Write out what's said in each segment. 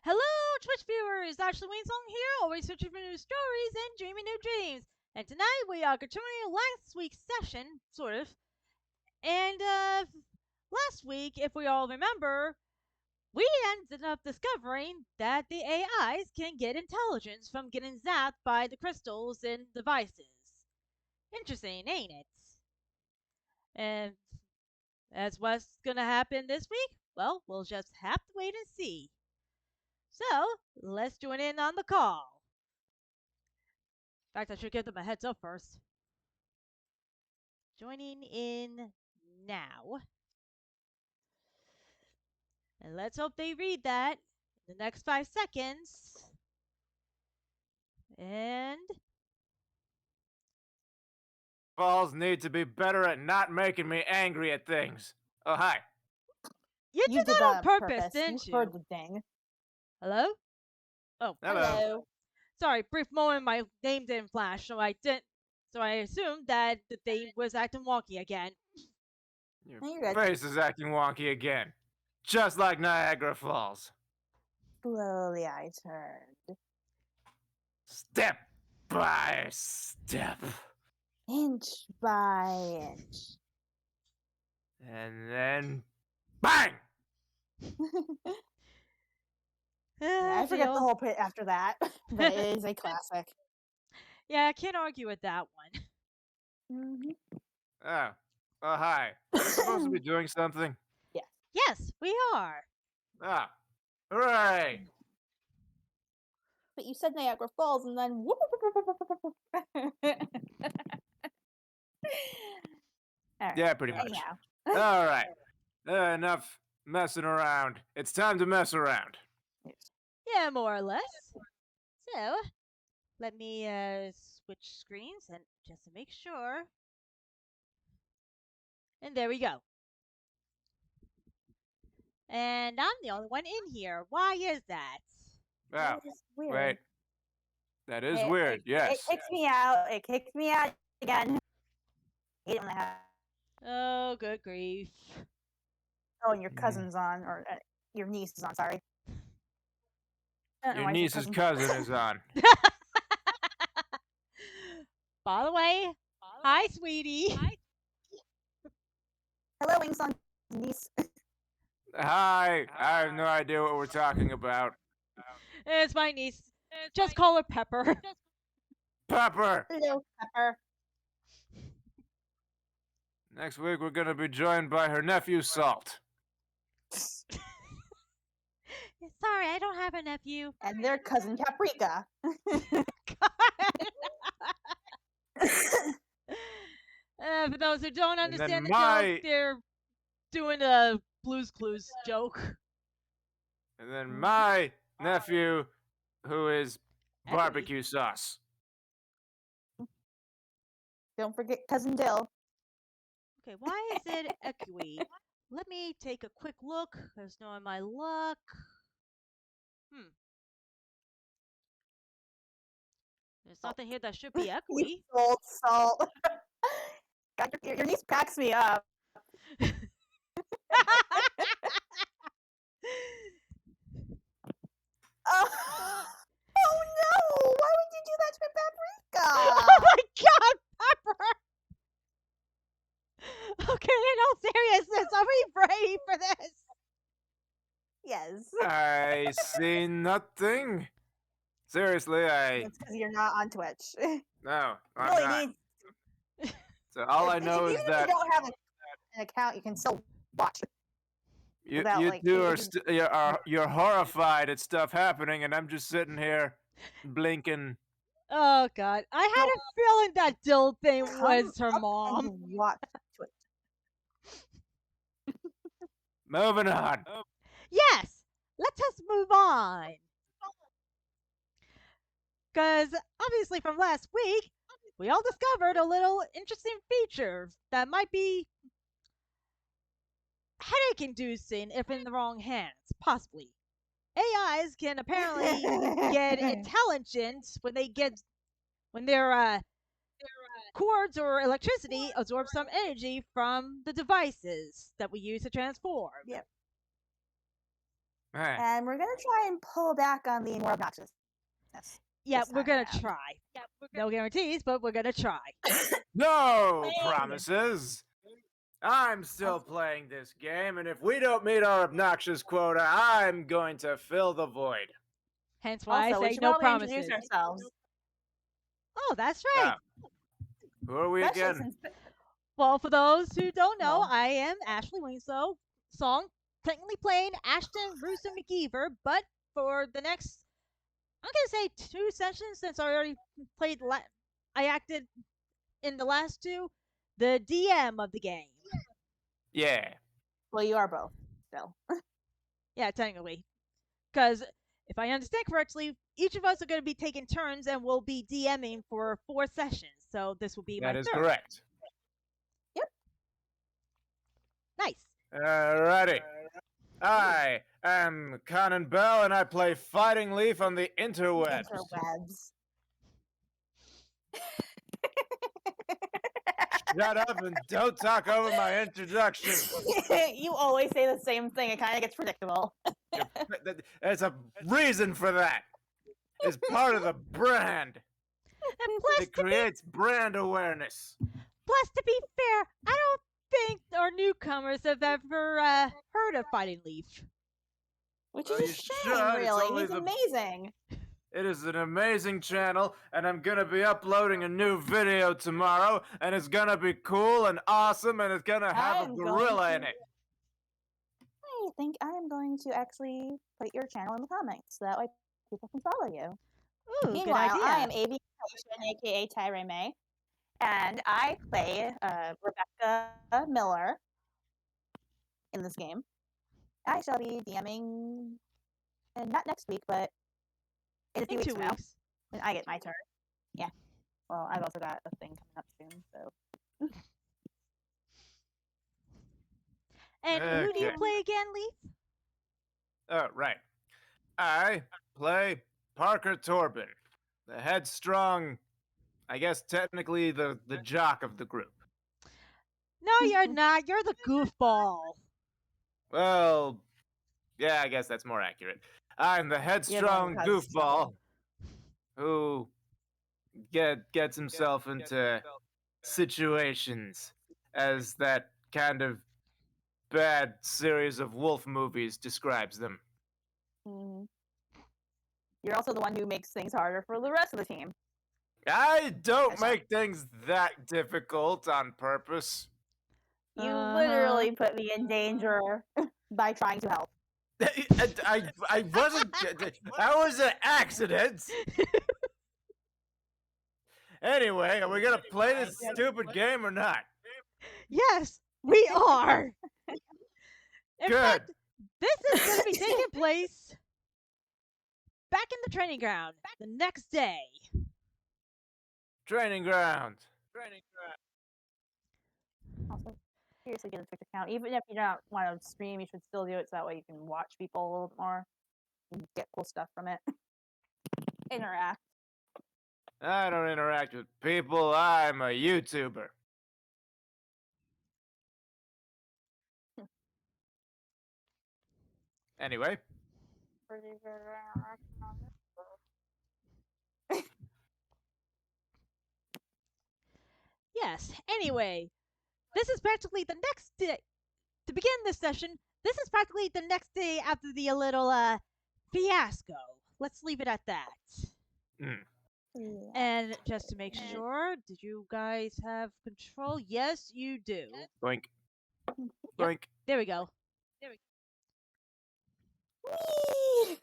Hello, Twitch viewers! Ashley Winsong here, always searching for new stories and dreaming new dreams. And tonight we are continuing last week's session, sort of. And last week, if we all remember, we ended up discovering that the AIs can get intelligence from getting zapped by the crystals and devices. Interesting, ain't it? And as what's gonna happen this week? Well, we'll just have to wait and see. So, let's join in on the call. In fact, I should give them a heads up first. Joining in now. And let's hope they read that in the next 5 seconds. And Balls need to be better at not making me angry at things. Oh, hi. you did that on purpose, didn't you? Heard the ding. Hello? Oh, Hello. sorry. Brief moment, my name didn't flash, so I didn't. So I assumed that the thing was acting wonky again. Your No, you're good. face is acting wonky again. Just like Niagara Falls. Slowly I turned. Step by step. Inch by inch. And then bang! Yeah, I forget the whole bit after that, but it is a classic. Yeah, I can't argue with that one. Mm-hmm. Oh, hi. Are we supposed to be doing something? Yes, we are. Ah, hooray! But you said Niagara Falls, and then whoop. Alright. Yeah, pretty much. Anyhow. Alright. Enough messing around. It's time to mess around. Yeah, more or less. So, let me switch screens and just to make sure. And there we go. And I'm the only one in here. Why is that? Oh, That is weird. wait. That is It- weird, yes. It kicks me out. It kicks me out again. Hate when that happens. Oh, good grief. Oh, and your cousin's on, or your niece is on. Sorry. I don't know Your why I said niece's cousin is on. By the way, hi, sweetie. Hello, Wingsong niece. Hi, I have no idea what we're talking about. It's my niece. Just call her Pepper. Pepper! Hello, Pepper. Next week we're gonna be joined by her nephew, Salt. Sorry, I don't have a nephew. And their cousin Paprika. For those who don't And then understand the my- joke, they're doing a Blue's Clues joke. And then my nephew, who is barbecue sauce. Don't forget cousin Dill. Okay, why is it echoey? Let me take a quick look. There's no in my luck. There's nothing here that should be echoey. Salt, salt. God, your niece cracks me up. Oh no! Why would you do that to Paprika? Oh my god, Pepper! Okay, in all seriousness, are we ready for this? Yes. I see nothing. Seriously, It's because you're not on Twitch. No, I'm Really not. need- So all I know is even if that you don't have an account, you can still watch. you without, like, two are, even- you're horrified at stuff happening, and I'm just sitting here blinking. Oh god, I had a feeling that Dill thing was her Come up mom. and watch Twitch. Moving on. Yes, let us move on. Because obviously from last week, we all discovered a little interesting feature that might be headache-inducing if in the wrong hands, possibly. AIs can apparently get intelligent when their cords or electricity absorb some energy from the devices that we use to transform. Yep. Hey. and we're gonna try and pull back on the more obnoxiousness. Yeah, this we're time gonna around. try. No guarantees, but we're gonna try. No Hey. promises. I'm still playing this game, and if we don't meet our obnoxious quota, I'm going to fill the void. Hence why Also, I we say should no probably promises. introduce ourselves. Oh, that's right. Who are we Especially again? since Well, for those who don't know, No. I am Ashley Winslow, song technically playing Ashton Rooster McKeever, but for the next, I'm gonna say 2 sessions since I already played. I acted in the last 2, the DM of the game. Yeah. Well, you are both still. Yeah, technically, because if I understand correctly, each of us are going to be taking turns and we'll be DMing for 4 sessions. So this will be my That is third. correct. Nice. Alrighty. I am Conan Bell, and I play Fighting Leaf on the interwebs. Interwebs. Shut up and don't talk over my introduction. You always say the same thing. It kind of gets predictable. There's a reason for that. It's part of the brand. And plus, It creates brand awareness. to be fair, I don't think our newcomers have ever heard of Fighting Leaf. Which Well, is a you shame, should. It's really. only He's the- amazing. It is an amazing channel, and I'm gonna be uploading a new video tomorrow, and it's gonna be cool and awesome, and it's gonna have a I'm gorilla going in to- it. I think I am going to actually put your channel in the comments so that way people can follow you. Ooh, Meanwhile, good idea. I am AV aka Tyre May, and I play Rebecca Miller in this game. I shall be DMing, and not next week, but in a few in weeks 2 from now, weeks. when I get my turn. Yeah. Well, I've also got a thing coming up soon, so. And who do you Okay. play again, Leaf? Oh, right. I play Parker Torben, the headstrong, I guess technically the jock of the group. No, you're not. You're the goofball. Well, yeah, I guess that's more accurate. I'm the headstrong one who causes goofball who gets himself into situations as that kind of bad series of wolf movies describes them. Mhm. You're also the one who makes things harder for the rest of the team. I don't That's right. make things that difficult on purpose. You Uh-huh. literally put me in danger by trying to help. I wasn't. That was an accident. Anyway, are we gonna play this stupid game or not? Yes, we are. In Good. fact, this is going to be taking place back in the training ground the next day. Training ground. Also, seriously, get a Twitch account. Even if you don't want to stream, you should still do it so that way you can watch people a little bit more and get cool stuff from it. Interact. I don't interact with people. I'm a YouTuber. Anyway, Yes, anyway, this is practically the next day. To begin this session, this is practically the next day after the little fiasco. Let's leave it at that. Yeah. And just to make sure, did you guys have control? Yes, you do. boink, Yep. boink. There we go. Whee!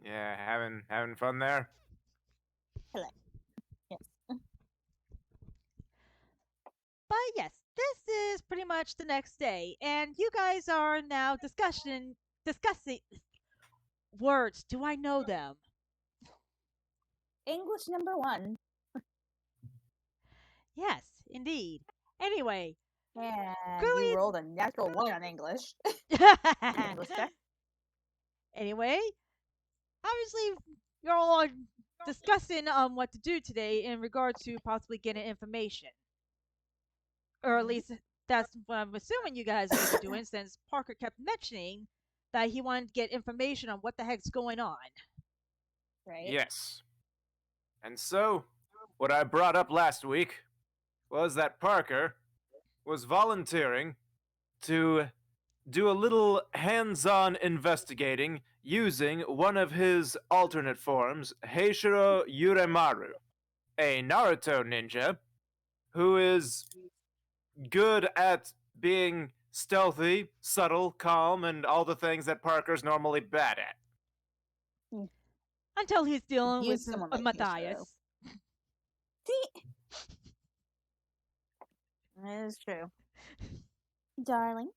Yeah, having fun there. Yes. But yes, this is pretty much the next day, and you guys are now discussing words. Do I know them? English number 1. Yes, indeed. Anyway, And Clearly- you rolled a natural 1 on English. English check. anyway, obviously you're all discussing what to do today in regard to possibly getting information, or at least that's what I'm assuming you guys are going to be doing, since Parker kept mentioning that he wanted to get information on what the heck's going on. Right? Yes. And so, what I brought up last week was that Parker was volunteering to do a little hands on investigating using one of his alternate forms, Heishiro Yuremaru, a Naruto ninja who is good at being stealthy, subtle, calm, and all the things that Parker's normally bad at. Until he's dealing Use with someone like Matthias. See? That is true. Darling.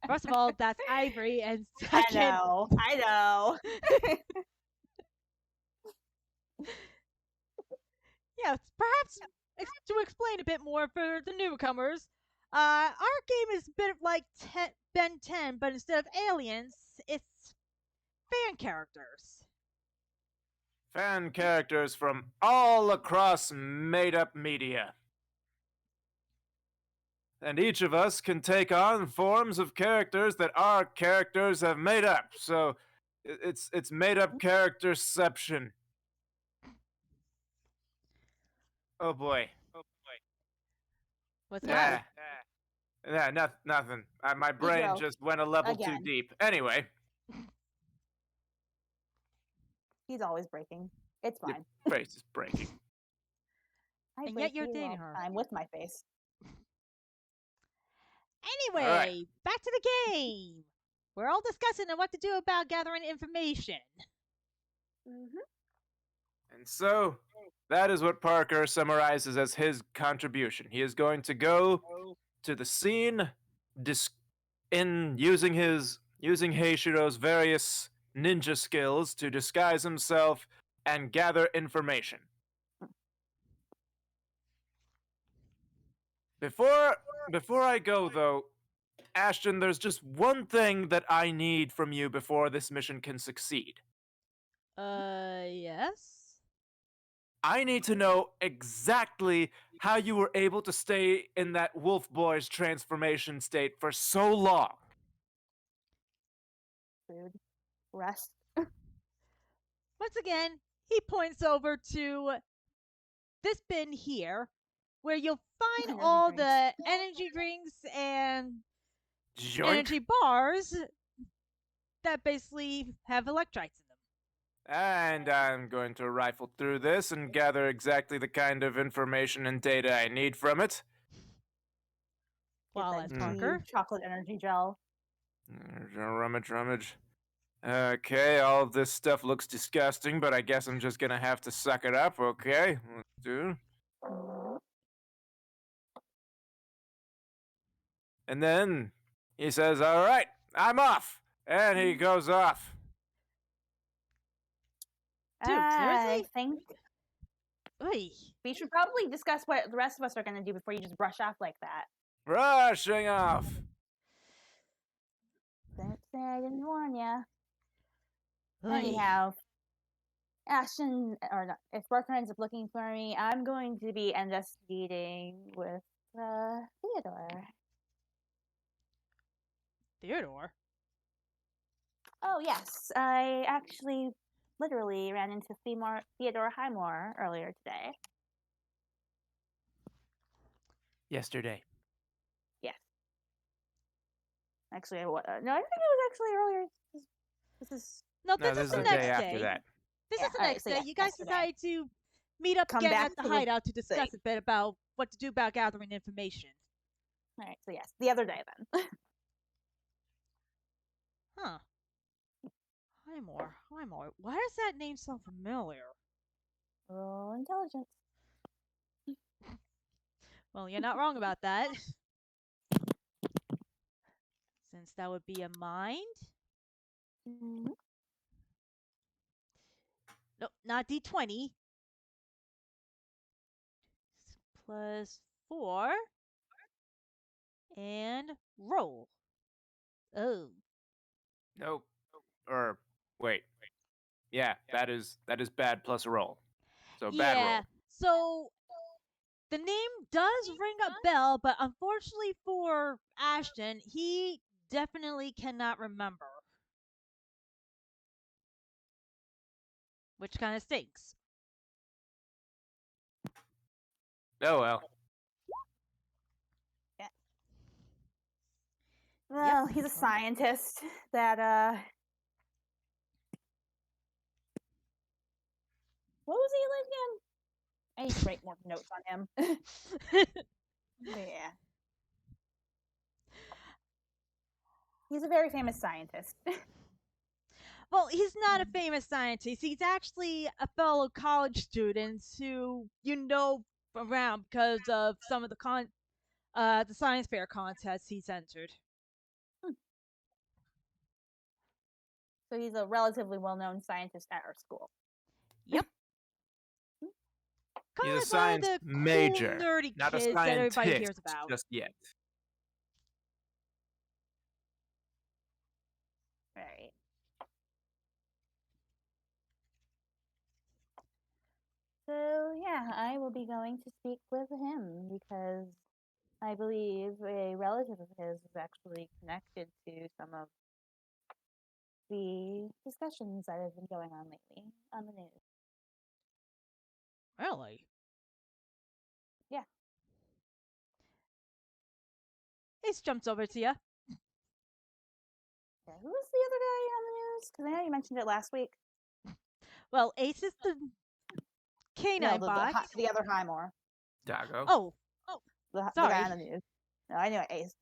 First of all, that's Ivory, and I second, know. I know. yeah, perhaps to explain a bit more for the newcomers, our game is a bit like Ben 10, but instead of aliens, it's fan characters. Fan characters from all across made up media. And each of us can take on forms of characters that our characters have made up. So it's made up characterception. Oh boy. What's Yeah. that? Yeah, nothing. My brain Ego. just went a level too Again. deep. Anyway, He's always breaking. It's your fine. face is breaking. I And break yet you're you all dating the her. time with my face. Anyway, Alright. back to the game. We're all discussing on what to do about gathering information. And so, that is what Parker summarizes as his contribution. He is going to go to the scene in using Heishiro's various ninja skills to disguise himself and gather information. Before I go though, Ashton, there's just one thing that I need from you before this mission can succeed. Yes? I need to know exactly how you were able to stay in that Wolf Boy's transformation state for so long. Food. Rest. Once again, he points over to this bin here, where you'll find Energy all drinks. the energy drinks and Joink. energy bars that basically have electrolytes in them. And I'm going to rifle through this and gather exactly the kind of information and data I need from it. Get While that as deep Parker, chocolate energy gel. Rummage. Okay, all of this stuff looks disgusting, but I guess I'm just gonna have to suck it up, okay? Let's do. And then he says, all right, I'm off. And he goes off. Dude, I seriously? think Oy. we should probably discuss what the rest of us are going to do before you just brush off like that. Rushing off. Don't say I didn't warn ya. Oy. Anyhow, Ashton, or not, if Barker ends up looking for me, I'm going to be investigating with Theodore. Theodore? Oh, yes. I actually literally ran into Theodore Highmore earlier today. Yesterday. Yes. Actually, no, I think it was actually earlier. This is No, No, this is this the is the next day day. after that. This Yeah, is the alright, next so day. yeah, You guys yesterday. decided to meet up Come again back at the to the hideout to discuss thing. a bit about what to do about gathering information. all right. So yes, the other day then. Huh. Highmore. Why does that name sound familiar? Roll intelligence. Well, you're not wrong about that. Since that would be a mind. Mhm. No, not D20. Plus 4. And roll. Oh. Nope. Or wait. Yeah, that is bad plus a roll. So bad roll. Yeah. So the name does ring a bell, but unfortunately for Ashton, he definitely cannot remember, which kind of stinks. Oh well. Yeah. Yep. Well, he's a scientist that what was he like again? I need to write more notes on him. Yeah. He's a very famous scientist. Well, he's not a famous scientist. He's actually a fellow college student who you know around because of some of the science fair contests he's entered. So he's a relatively well-known scientist at our school. Yep. He's Kind a of like one of science the major, cool, nerdy not a kids that everybody scientist hears about. just yet. Right. So yeah, I will be going to speak with him because I believe a relative of his is actually connected to some of the discussions that have been going on lately on the news. Really? Yeah. Ace jumps over to you. Yeah, who was the other guy on the news? Because I know you mentioned it last week. Well, Ace is the No, canine bot. the other Highmore. Dago. Oh, The guy sorry. on the news. No, I knew it, Ace.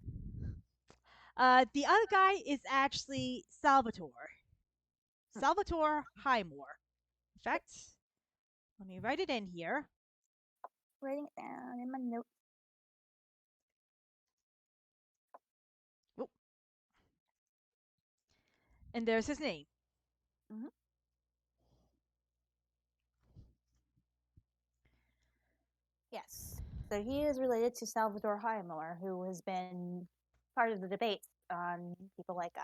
The other guy is actually Salvatore. Salvatore Highmore. In fact, let me write it in here. Writing it down in my notes. Oh. And there's his name. Mm-hmm. Yes. So he is related to Salvatore Highmore, who has been part of the debates on people like us.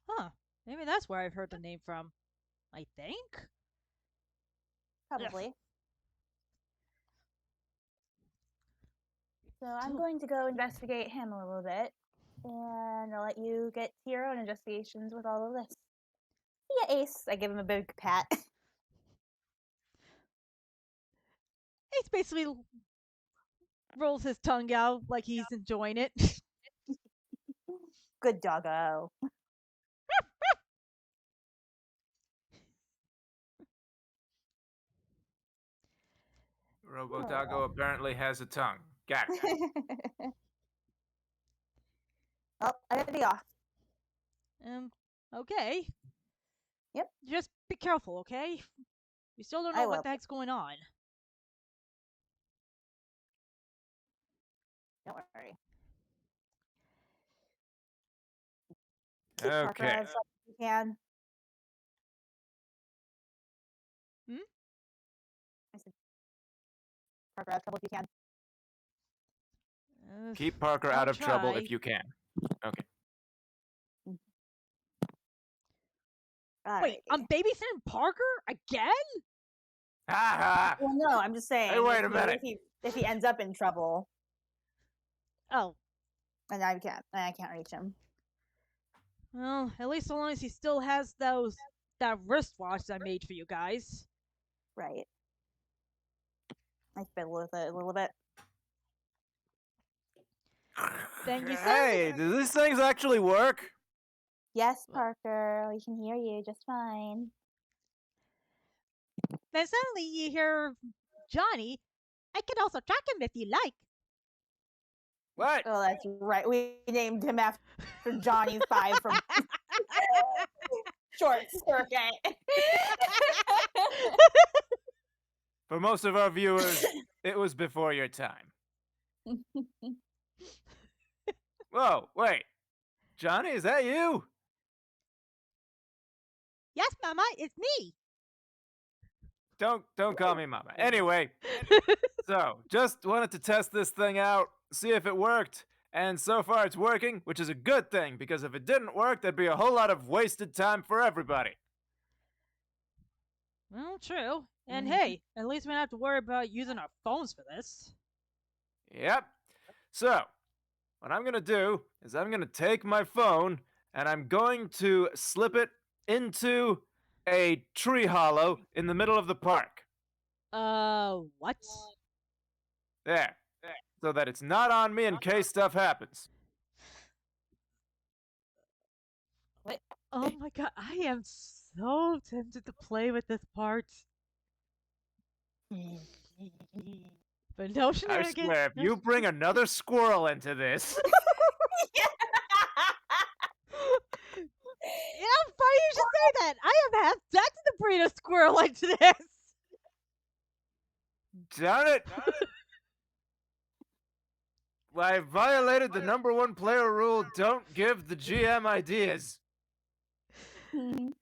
Huh. Maybe that's where I've heard the name from. I think? Probably. Ugh. So I'm going to go investigate him a little bit, and I'll let you get to your own investigations with all of this. Yeah, Ace. I give him a big pat. Ace basically rolls his tongue out like he's enjoying it. Good doggo. Robo Dago apparently has a tongue. Got it. Oh, I gotta be off. Okay. Yep. Just be careful, okay? We still don't I know what will. the heck's going on. Don't worry. Parker, Okay. as much as you can. Hmm? I said, Parker, as trouble if you can. Keep Parker I'll out of trouble try. if you can. Okay. Wait, I'm Alrighty. babysitting Parker again? Ha ha! Well, no, I'm just saying. Hey, wait a if minute. If he ends up in trouble, Oh, and I can't reach him. well, at least so long as he still has that wristwatch I made for you guys. Right. I fiddle with it a little bit. Thank you, sir. Hey, do these things actually work? Yes, Parker, we can hear you just fine. Then suddenly you hear Johnny. I can also track him if you like. What? Oh, that's right. We named him after Johnny Five from Short Circuit. For most of our viewers, it was before your time. Whoa, wait. Johnny, is that you? Yes, Mama, it's me. Don't call me mama. Anyway, so just wanted to test this thing out, see if it worked. And so far it's working, which is a good thing, because if it didn't work, there'd be a whole lot of wasted time for everybody. Well, true. And hey, at least we don't have to worry about using our phones for this. Yep. So, what I'm going to do is I'm going to take my phone and I'm going to slip it into a tree hollow in the middle of the park. What? There. So that it's not on me in case stuff happens. What? Oh my god, I am so tempted to play with this part. But no I shenanigans. swear, if No you bring another squirrel into this, You know, funny you should say that. I am half tempted to breed a squirrel into this. darn it! I violated the number one player rule: don't give the GM ideas. Mhm.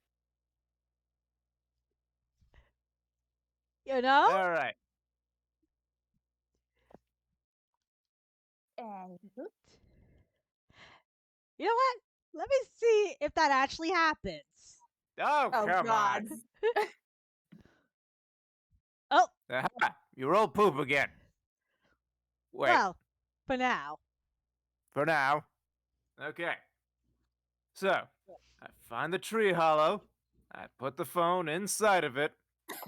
You know? All right. And You know what? Let me see if that actually happens. Oh, oh come god. on. Oh, Aha, you rolled poop again. Wait, well, for now. for now. Okay. So, I find the tree hollow, I put the phone inside of it,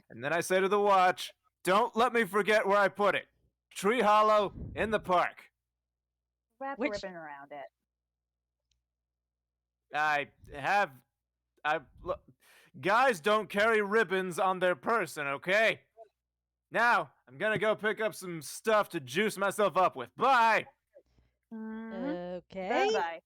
and then I say to the watch, don't let me forget where I put it. Tree hollow in the park. Wrap a Which- ribbon around it. I have. Look, guys don't carry ribbons on their person, okay? Now, I'm gonna go pick up some stuff to juice myself up with. Bye! Mhm. Okay. Bye.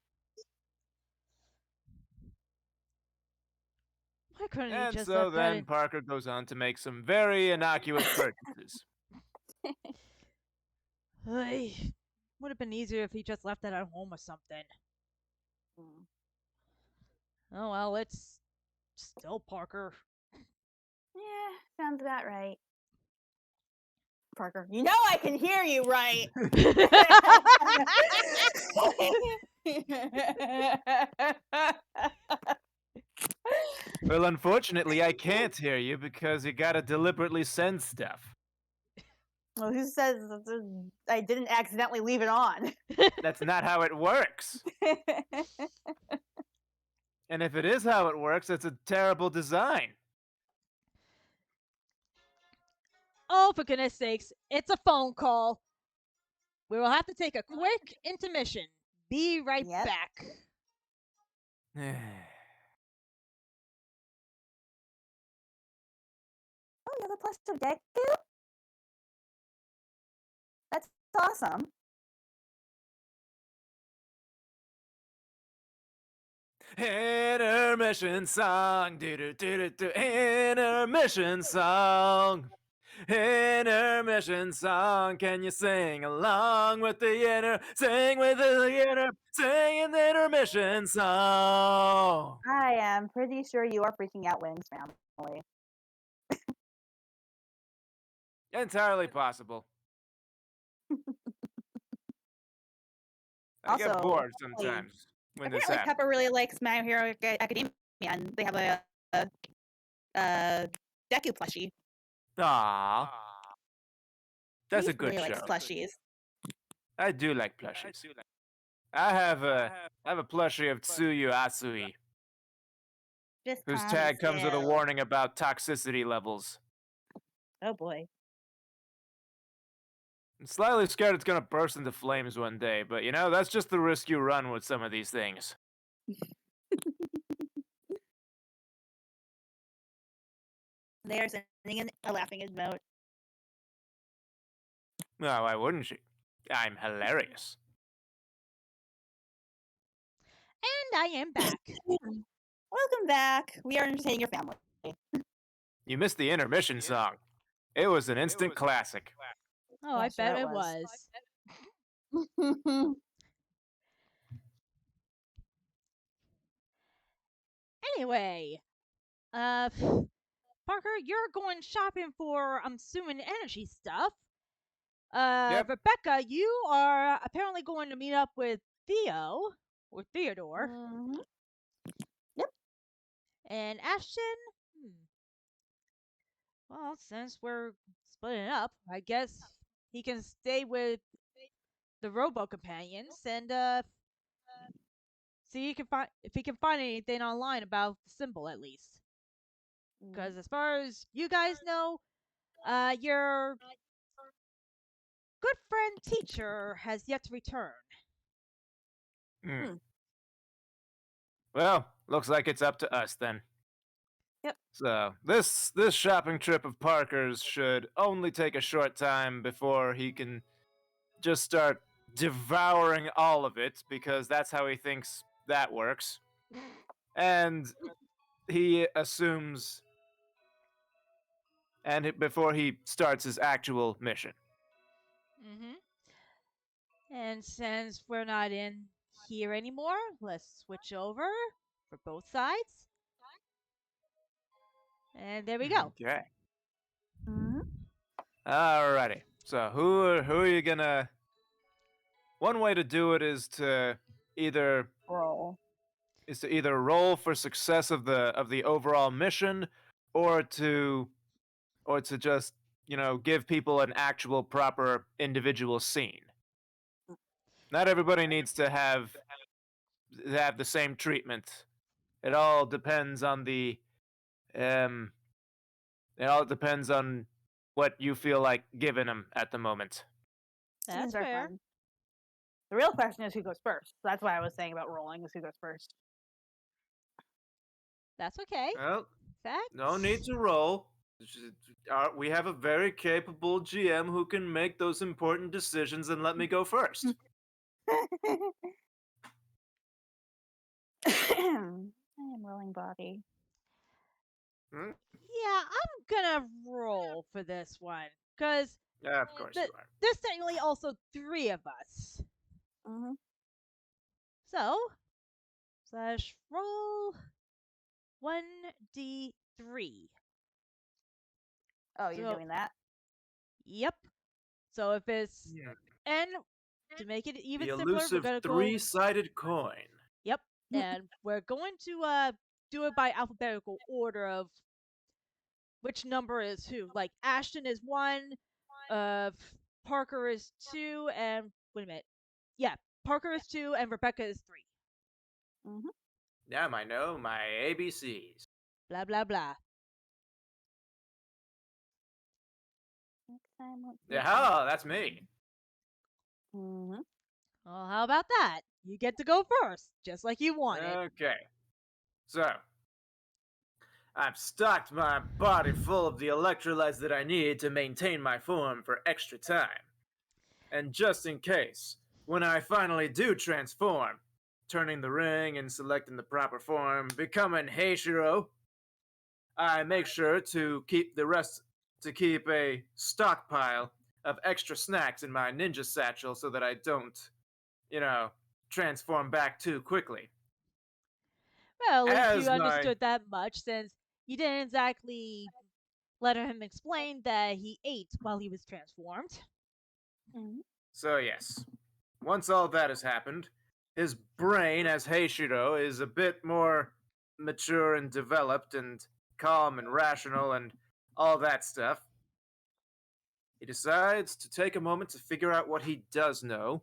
Why couldn't you And just so let that then in? Parker goes on to make some very innocuous purchases. Ay, would have been easier if he just left that at home or something. Mm. Oh well, it's still Parker. Yeah, sounds about right. Parker, you know I can hear you, right? Well, unfortunately, I can't hear you because you gotta deliberately send stuff. Well, who says I didn't accidentally leave it on? That's not how it works. And if it is how it works, it's a terrible design. Oh, for goodness sakes, it's a phone call. We will have to take a quick intermission. Be right Yep. back. Oh, you have a plush of Deku? That's awesome. Intermission song, do do do do do. Intermission song, intermission song. Can you sing along with the sing with the sing the intermission song? I am pretty sure you are freaking out, Wings family. Entirely possible. I get Also, bored sometimes when this apparently happens. Peppa really likes My Hero Academia, and they have a Deku plushie. Aww, that's He a good really show. likes plushies. I do like plushies. I have a plushie of Tsuyu Asui, Just whose calm tag comes with a still. warning about toxicity levels. Oh boy. I'm slightly scared it's gonna burst into flames one day, but you know, that's just the risk you run with some of these things. They are sending in a laughing emote. Well, why wouldn't she? I'm hilarious. And I am back. Welcome back. We are entertaining your family. You missed the intermission song. It was an instant classic. Oh, Yeah, I sure bet it it was. was. Anyway, uh, Parker, you're going shopping for, I'm assuming, energy stuff. Yep. Rebecca, you are apparently going to meet up with Theo, or Theodore, Mhm. and Ashton. Well, since we're splitting up, I guess he can stay with the robo companions and see if he can find anything online about the symbol at least. Mhm. Because as far as you guys know, your good friend teacher has yet to return. Hmm. Hmm. Well, looks like it's up to us then. Yep. So this shopping trip of Parker's should only take a short time before he can just start devouring all of it because that's how he thinks that works. And he assumes before he starts his actual mission. Mm-hmm. And since we're not in here anymore, let's switch over for both sides. And there we go. Okay. Mhm. Alrighty. So who are you gonna? One way to do it either Roll. is to either roll for success of the overall mission, or to just give people an actual proper individual scene. Not everybody needs to have the same treatment. It all depends on the um. It all depends on what you feel like giving them at the moment. That's Scenes are fair. fun. The real question is who goes first. That's why I was saying about rolling is who goes first. That's okay. Well, no need That's to roll. We have a very capable GM who can make those important decisions and let me go first. I am rolling body. Hmm? yeah. I'm gonna roll for this one because Yeah, of course you are. there's technically also three of us. Mm-hmm. So slash roll 1d3. Oh, you're So doing that? yep. So if it's Yeah. and to make it The even simpler, we're elusive gonna go. three-sided coin. Yep, and we're going to do it by alphabetical order of which number is who. Like Ashton is one, uh, Parker is two, and wait a minute. Yeah, Parker is two, and Rebecca is three. Mm-hmm. Now I know my ABCs. Blah blah blah. Next time, let's see. Yeah, that's me. Mm-hmm. Well, how about that? You get to go first, just like you wanted. Okay. So, I've stocked my body full of the electrolytes that I need to maintain my form for extra time. And just in case, when I finally do transform, turning the ring and selecting the proper form, becoming Heishiro, I make sure to keep a stockpile of extra snacks in my ninja satchel so that I don't, you know, transform back too quickly. Well, at least you As my understood that much, since you didn't exactly let him explain that he ate while he was transformed. Mm-hmm. So yes, once all that has happened, his brain as Heishiro is a bit more mature and developed and calm and rational and all that stuff. He decides to take a moment to figure out what he does know.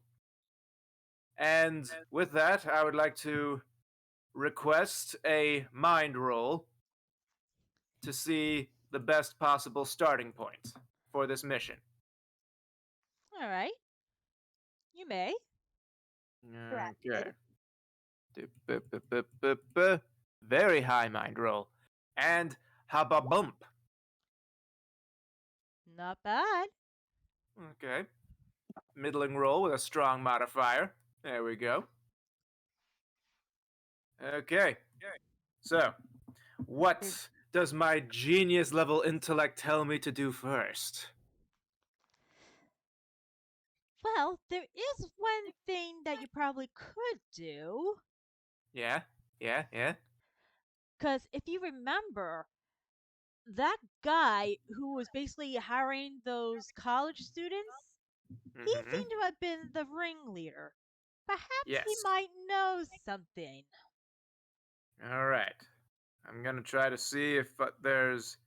And with that, I would like to request a mind roll to see the best possible starting point for this mission. All right, you may. Okay. Very high mind roll. And haba bump. Not bad. Okay. Middling roll with a strong modifier. There we go. Okay. So, what does my genius level intellect tell me to do first? Well, there is one thing that you probably could do. Yeah? Yeah? Yeah? Because if you remember, that guy who was basically hiring those college students, he Mm-hmm. seemed to have been the ringleader. Perhaps he Yes. might know something. All right. I'm gonna try to see if there's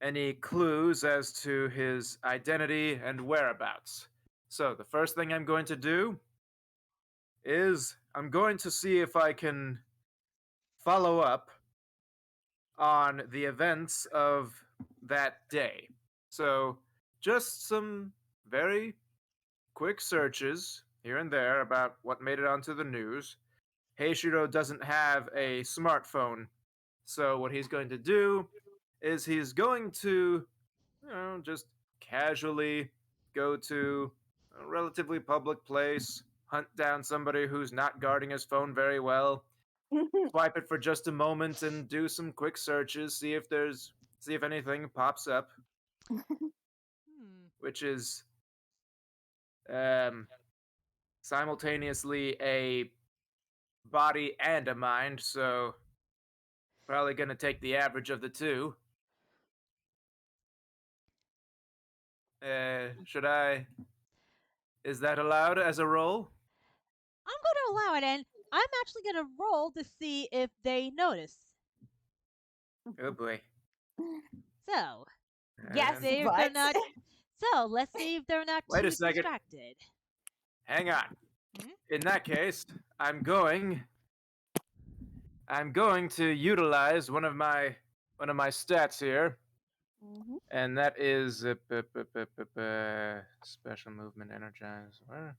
any clues as to his identity and whereabouts. So the first thing I'm going to do is I'm going to see if I can follow up on the events of that day. So just some very quick searches here and there about what made it onto the news. Heishiro doesn't have a smartphone, so what he's going to do is he's going to, just casually go to a relatively public place, hunt down somebody who's not guarding his phone very well, swipe it for just a moment, and do some quick searches, see if anything pops up, Hmm. which is um, simultaneously a body and a mind, so probably gonna take the average of the two. Should I? Is that allowed as a roll? I'm going to allow it, and I'm actually going to roll to see if they notice. Oh boy. So, Yes, see if they're but not. So let's see if they're not Wait a too second. distracted. Hang on. Hmm? In that case, I'm going to utilize one of my stats here, Mhm. and that is special movement energize. Where?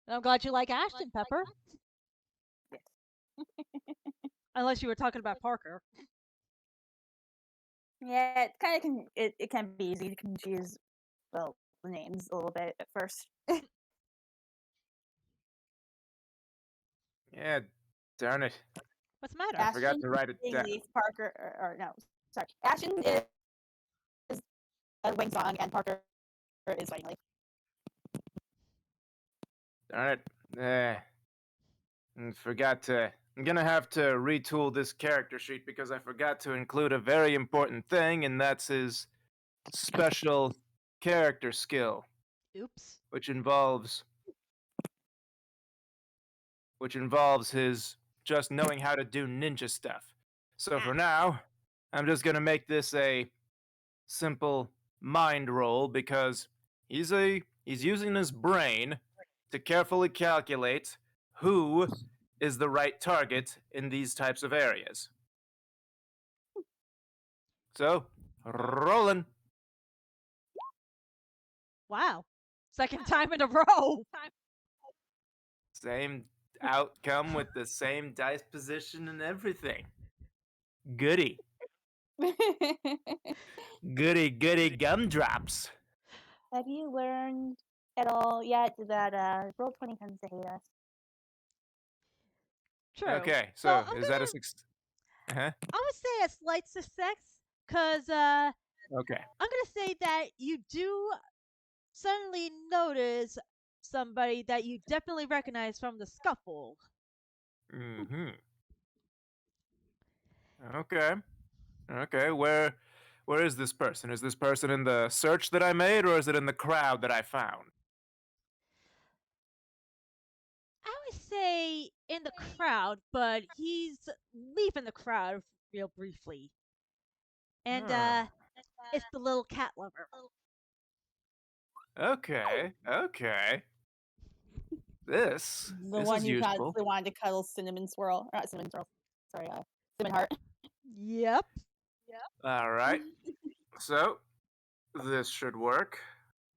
I'm glad you like Ashton, Pepper. Unless you were talking about Parker. Yeah, it kind of can. It can be easy to confuse the names a little bit at first. Yeah, darn it. What's the matter? I forgot Ashton to write it is down. Leaf, Parker, or no, sorry, Ashton is Wing Song, and Parker is Fighting Leaf. Darn it. Forgot to. I'm gonna have to retool this character sheet because I forgot to include a very important thing, and that's his special character skill, Oops. which involves his just knowing how to do ninja stuff. So for now, I'm just gonna make this a simple mind roll because he's using his brain to carefully calculate who is the right target in these types of areas. So, rolling. Wow. Second time in a row. Same outcome with the same dice position and everything. Goody. Goody, goody gumdrops. Have you learned at all yet that Roll20 tends to hate us? True. Okay, Well, so is that a six? Uh-huh. I would say a slight success, cause Okay. I'm gonna say that you do suddenly notice somebody that you definitely recognize from the scuffle. Mm-hmm. Okay. Okay. Where is this person? Is this person in the search that I made, or is it in the crowd that I found? I would say in the crowd, but he's leaving the crowd real briefly. And Ah, it's the little cat lover. okay. Okay. This The this one is who useful. constantly wanted to cuddle Cinnamon Swirl, or not Cinnamon Swirl, sorry, Cinnamon Heart. Yep. All right. So this should work.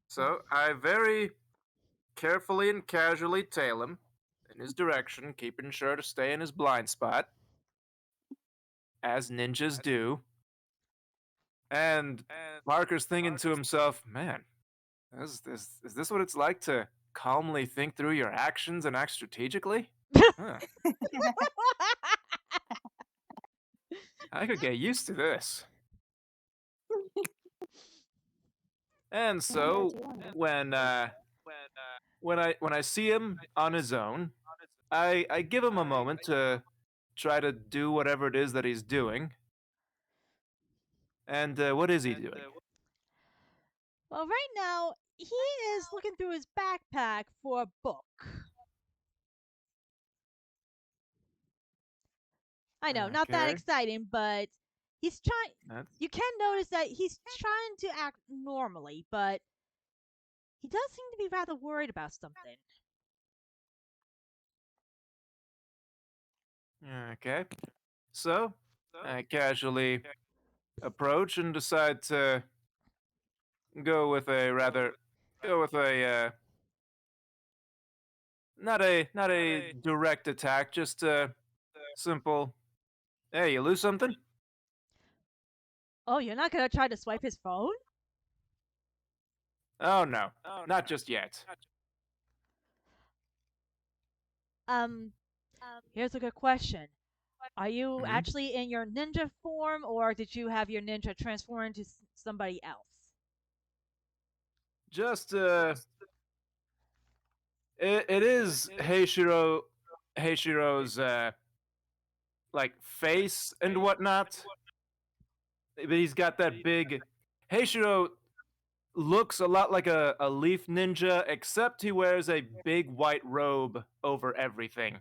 So I very carefully and casually tail him in his direction, keeping sure to stay in his blind spot, as ninjas do. And Parker's thinking to himself, man, is this what it's like to calmly think through your actions and act strategically? Huh, I could get used to this. And so when I see him on his own, I give him a moment to try to do whatever it is that he's doing. And what is he doing? Well, right now, he is looking through his backpack for a book. I know, not that Okay, exciting, but he's trying. that's You can notice that he's trying to act normally, but he does seem to be rather worried about something. Okay. So, I casually approach and decide to go with a rather go with a not a direct attack, just a simple, hey, you lose something? Oh, you're not gonna try to swipe his phone? Oh no, not just yet. Um, here's a good question. Are you Hmm. actually in your ninja form, or did you have your ninja transform into somebody else? Just it is Heishiro's like face and whatnot, but he's got that big. Heishiro looks a lot like a leaf ninja, except he wears a big white robe over everything.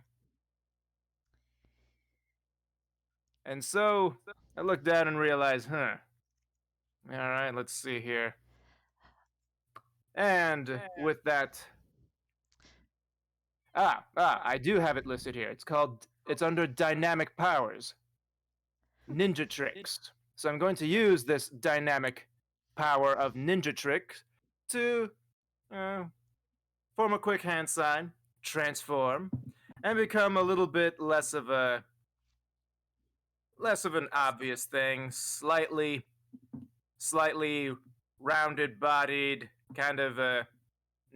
And so I look down and realize, huh. All right, let's see here. And with that, I do have it listed here. It's under dynamic powers, ninja tricks. So I'm going to use this dynamic power of ninja trick to uh, form a quick hand sign, transform, and become a little bit less of an obvious thing, slightly rounded bodied, kind of a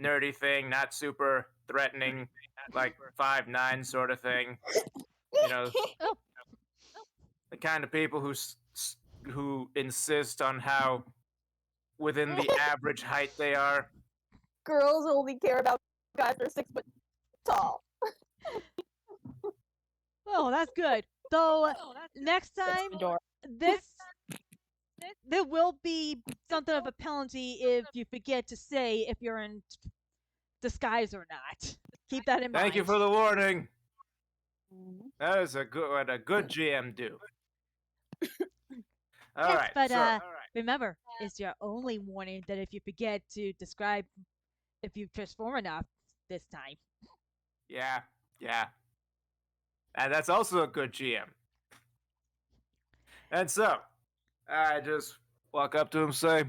nerdy thing, not super threatening, like 5'9" sort of thing. You know, Oh, the kind of people who insist on how within the average height they are. Girls only care about guys that are 6 foot tall. oh, that's good. Though next That's time, adorable. this there will be something of a penalty if you forget to say if you're in disguise or not. Keep that in Thank you mind. for the warning. Mhm. That is what a good GM do. All Yes, right, but so remember, it's your only warning that if you forget to describe if you transform enough this time. yeah, yeah, and that's also a good GM. And so I just walk up to him, and say,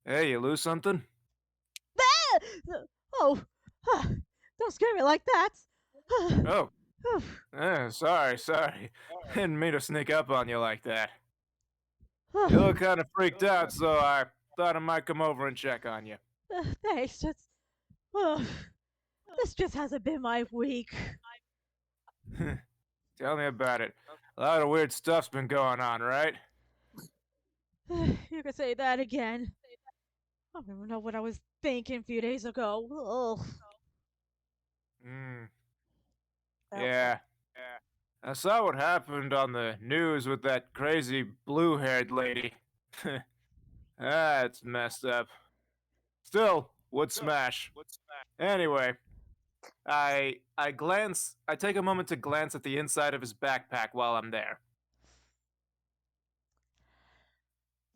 "Hey, you lose something?" Oh, don't scare me like that. Oh, sorry. Didn't mean to sneak up on you like that. You look kind of freaked out, so I thought I might come over and check on you. Thanks. Oh, this just hasn't been my week. Tell me about it. A lot of weird stuff's been going on, right? You can say that again. I don't even know what I was thinking a few days ago. Oh, Hmm. Well, Yeah. I saw what happened on the news with that crazy blue-haired lady. It's messed up. Still, would smash. Anyway, I take a moment to glance at the inside of his backpack while I'm there.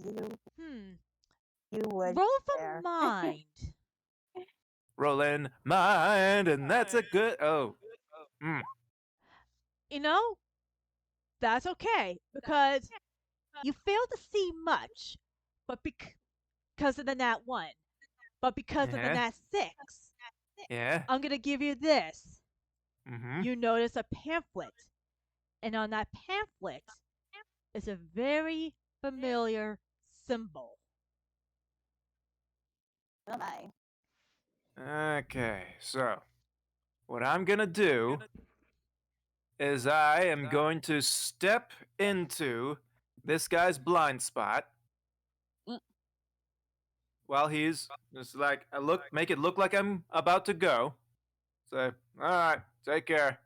you hmm. you would Roll for there. mind. Roll in mind, and that's a good. Oh, hmm. You know, that's okay because you failed to see much, but because of the nat 1. But because of the Yeah, nat 6, yeah. I'm going to give you this. Mm-hmm. You notice a pamphlet, and on that pamphlet is a very familiar symbol. Oh my. Okay, so what I'm gonna do is I am going to step into this guy's blind spot Mm. while he's just like make it look like I'm about to go. Say, all right, take care.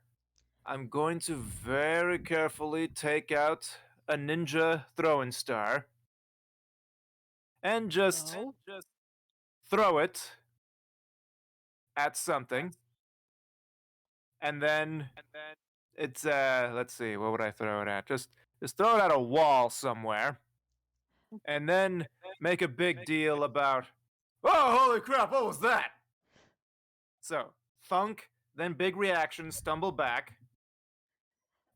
I'm going to very carefully take out a ninja throwing star and just No. throw it at something, and then it's let's see, what would I throw it at? Just throw it at a wall somewhere, and then make a big deal about Oh, holy crap, what was that? So, thunk, then big reaction, stumble back.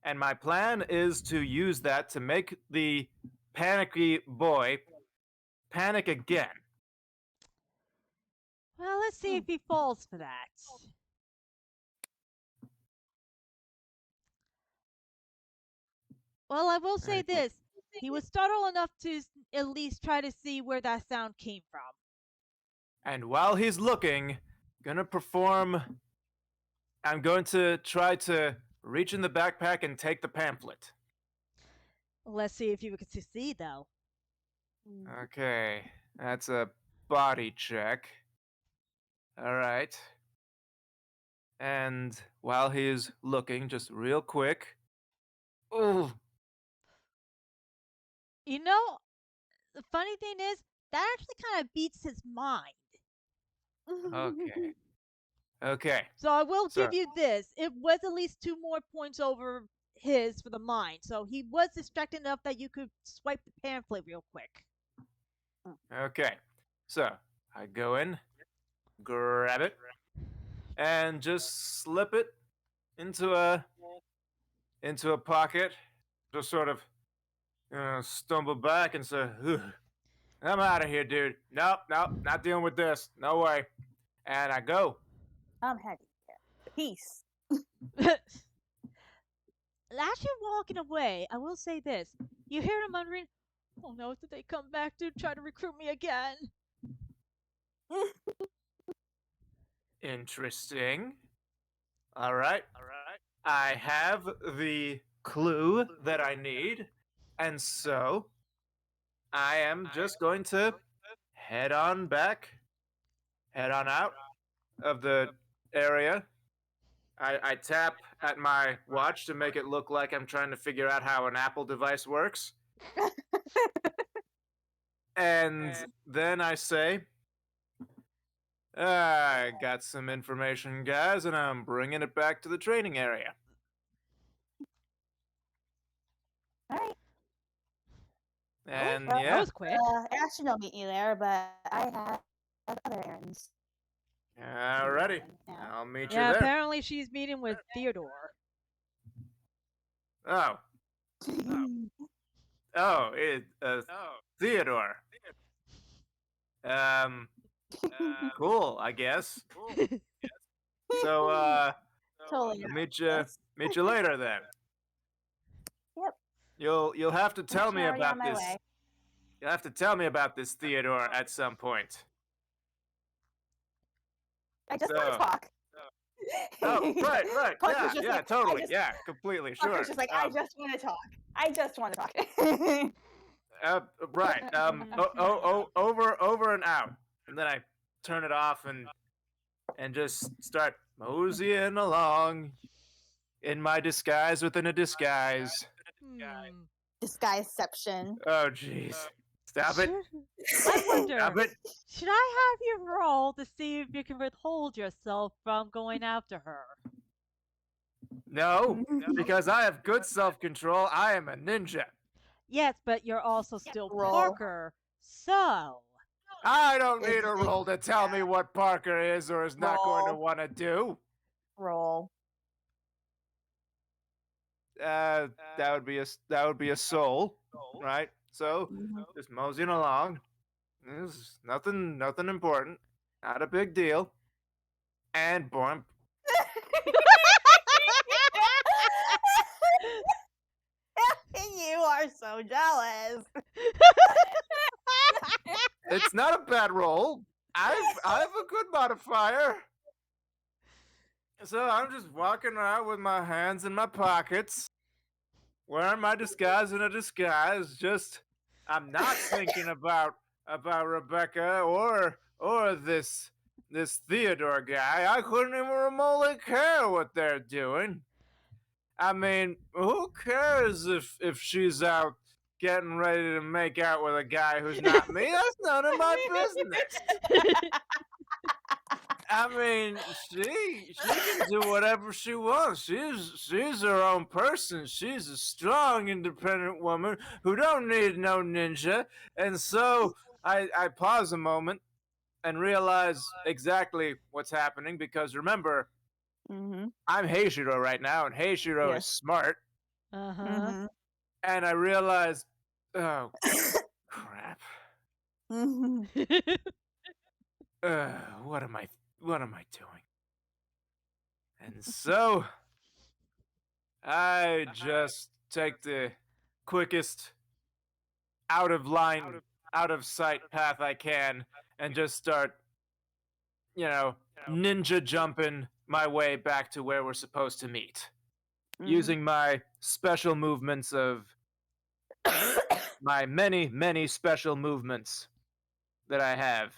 And my plan is to use that to make the panicky boy panic again. Well, let's see if he falls for that. Well, I will say Okay. this. He was startled enough to at least try to see where that sound came from. And while he's looking, I'm going to try to reach in the backpack and take the pamphlet. Let's see if you can succeed, though. Okay, that's a body check. All right. And while he's looking, just real quick. Oh, You know, the funny thing is, that actually kind of beats his mind. okay. Okay. So I will So, give you this. It was at least 2 more points over his for the mind. So he was distracted enough that you could swipe the pamphlet real quick. okay. So, I go in, grab it, and just slip it into a pocket. Just sort of stumble back and say, "Ugh, I'm out of here, dude. Nope, not dealing with this. No way." And I go. I'm happy. Peace. As you're walking away, I will say this. You hear him wondering, oh no, did they come back to try to recruit me again? Interesting. All right. I have the clue that I need, and so I am just going to head on out of the area. I tap at my watch to make it look like I'm trying to figure out how an Apple device works. And then I say, I got some information, guys, and I'm bringing it back to the training area. All right. And That yeah, was quick. Ashton will meet you there, but I have other errands. alrighty. Yeah. I'll meet you Yeah, there. apparently she's meeting with Theodore. Oh, Theodore. Cool, I guess. So, Totally. I'll meet Yes. you later then. Yep. You'll have to tell me already on about my this. way. You'll have to tell me about this Theodore at some point. I just want So- to talk. Oh, right. Parker's just Yeah, like, totally. Yeah, completely. Sure. Parker's just like, I just want to talk. I just want to talk. Right. Over and out. And then I turn it off and just start moseying along in my disguise within a disguise. Hmm. Disguiseception. Oh, jeez. Stop it. I wonder, Stop it. should I have you roll to see if you can withhold yourself from going after her? No, because I have good self-control. I am a ninja. Yes, but you're also still roll. Parker, so. I don't need a It's- roll to tell me what Parker is or is not going to Roll. want to do. Roll. That would be a soul, right? So Mhm. just moseying along. There's nothing important. Not a big deal. And boom. You are so jealous. It's not a bad roll. I have a good modifier. So I'm just walking around with my hands in my pockets, wearing my disguise in a disguise. Just I'm not thinking about Rebecca or this Theodore guy. I couldn't even remotely care what they're doing. I mean, who cares if she's out getting ready to make out with a guy who's not me? That's none of my business. I mean, she can do whatever she wants. She's her own person. She's a strong, independent woman who don't need no ninja. And so I pause a moment and realize exactly what's happening because remember, Mm-hmm. I'm Heishiro right now, and Heishiro is Yes. smart. Uh huh. Mm-hmm. And I realized, oh crap. Mm-hmm. What am I doing? And so I just take the quickest out of line, out of sight path I can and just start, you know, ninja jumping my way back to where we're supposed to meet. Using my special movements of my many, many special movements that I have.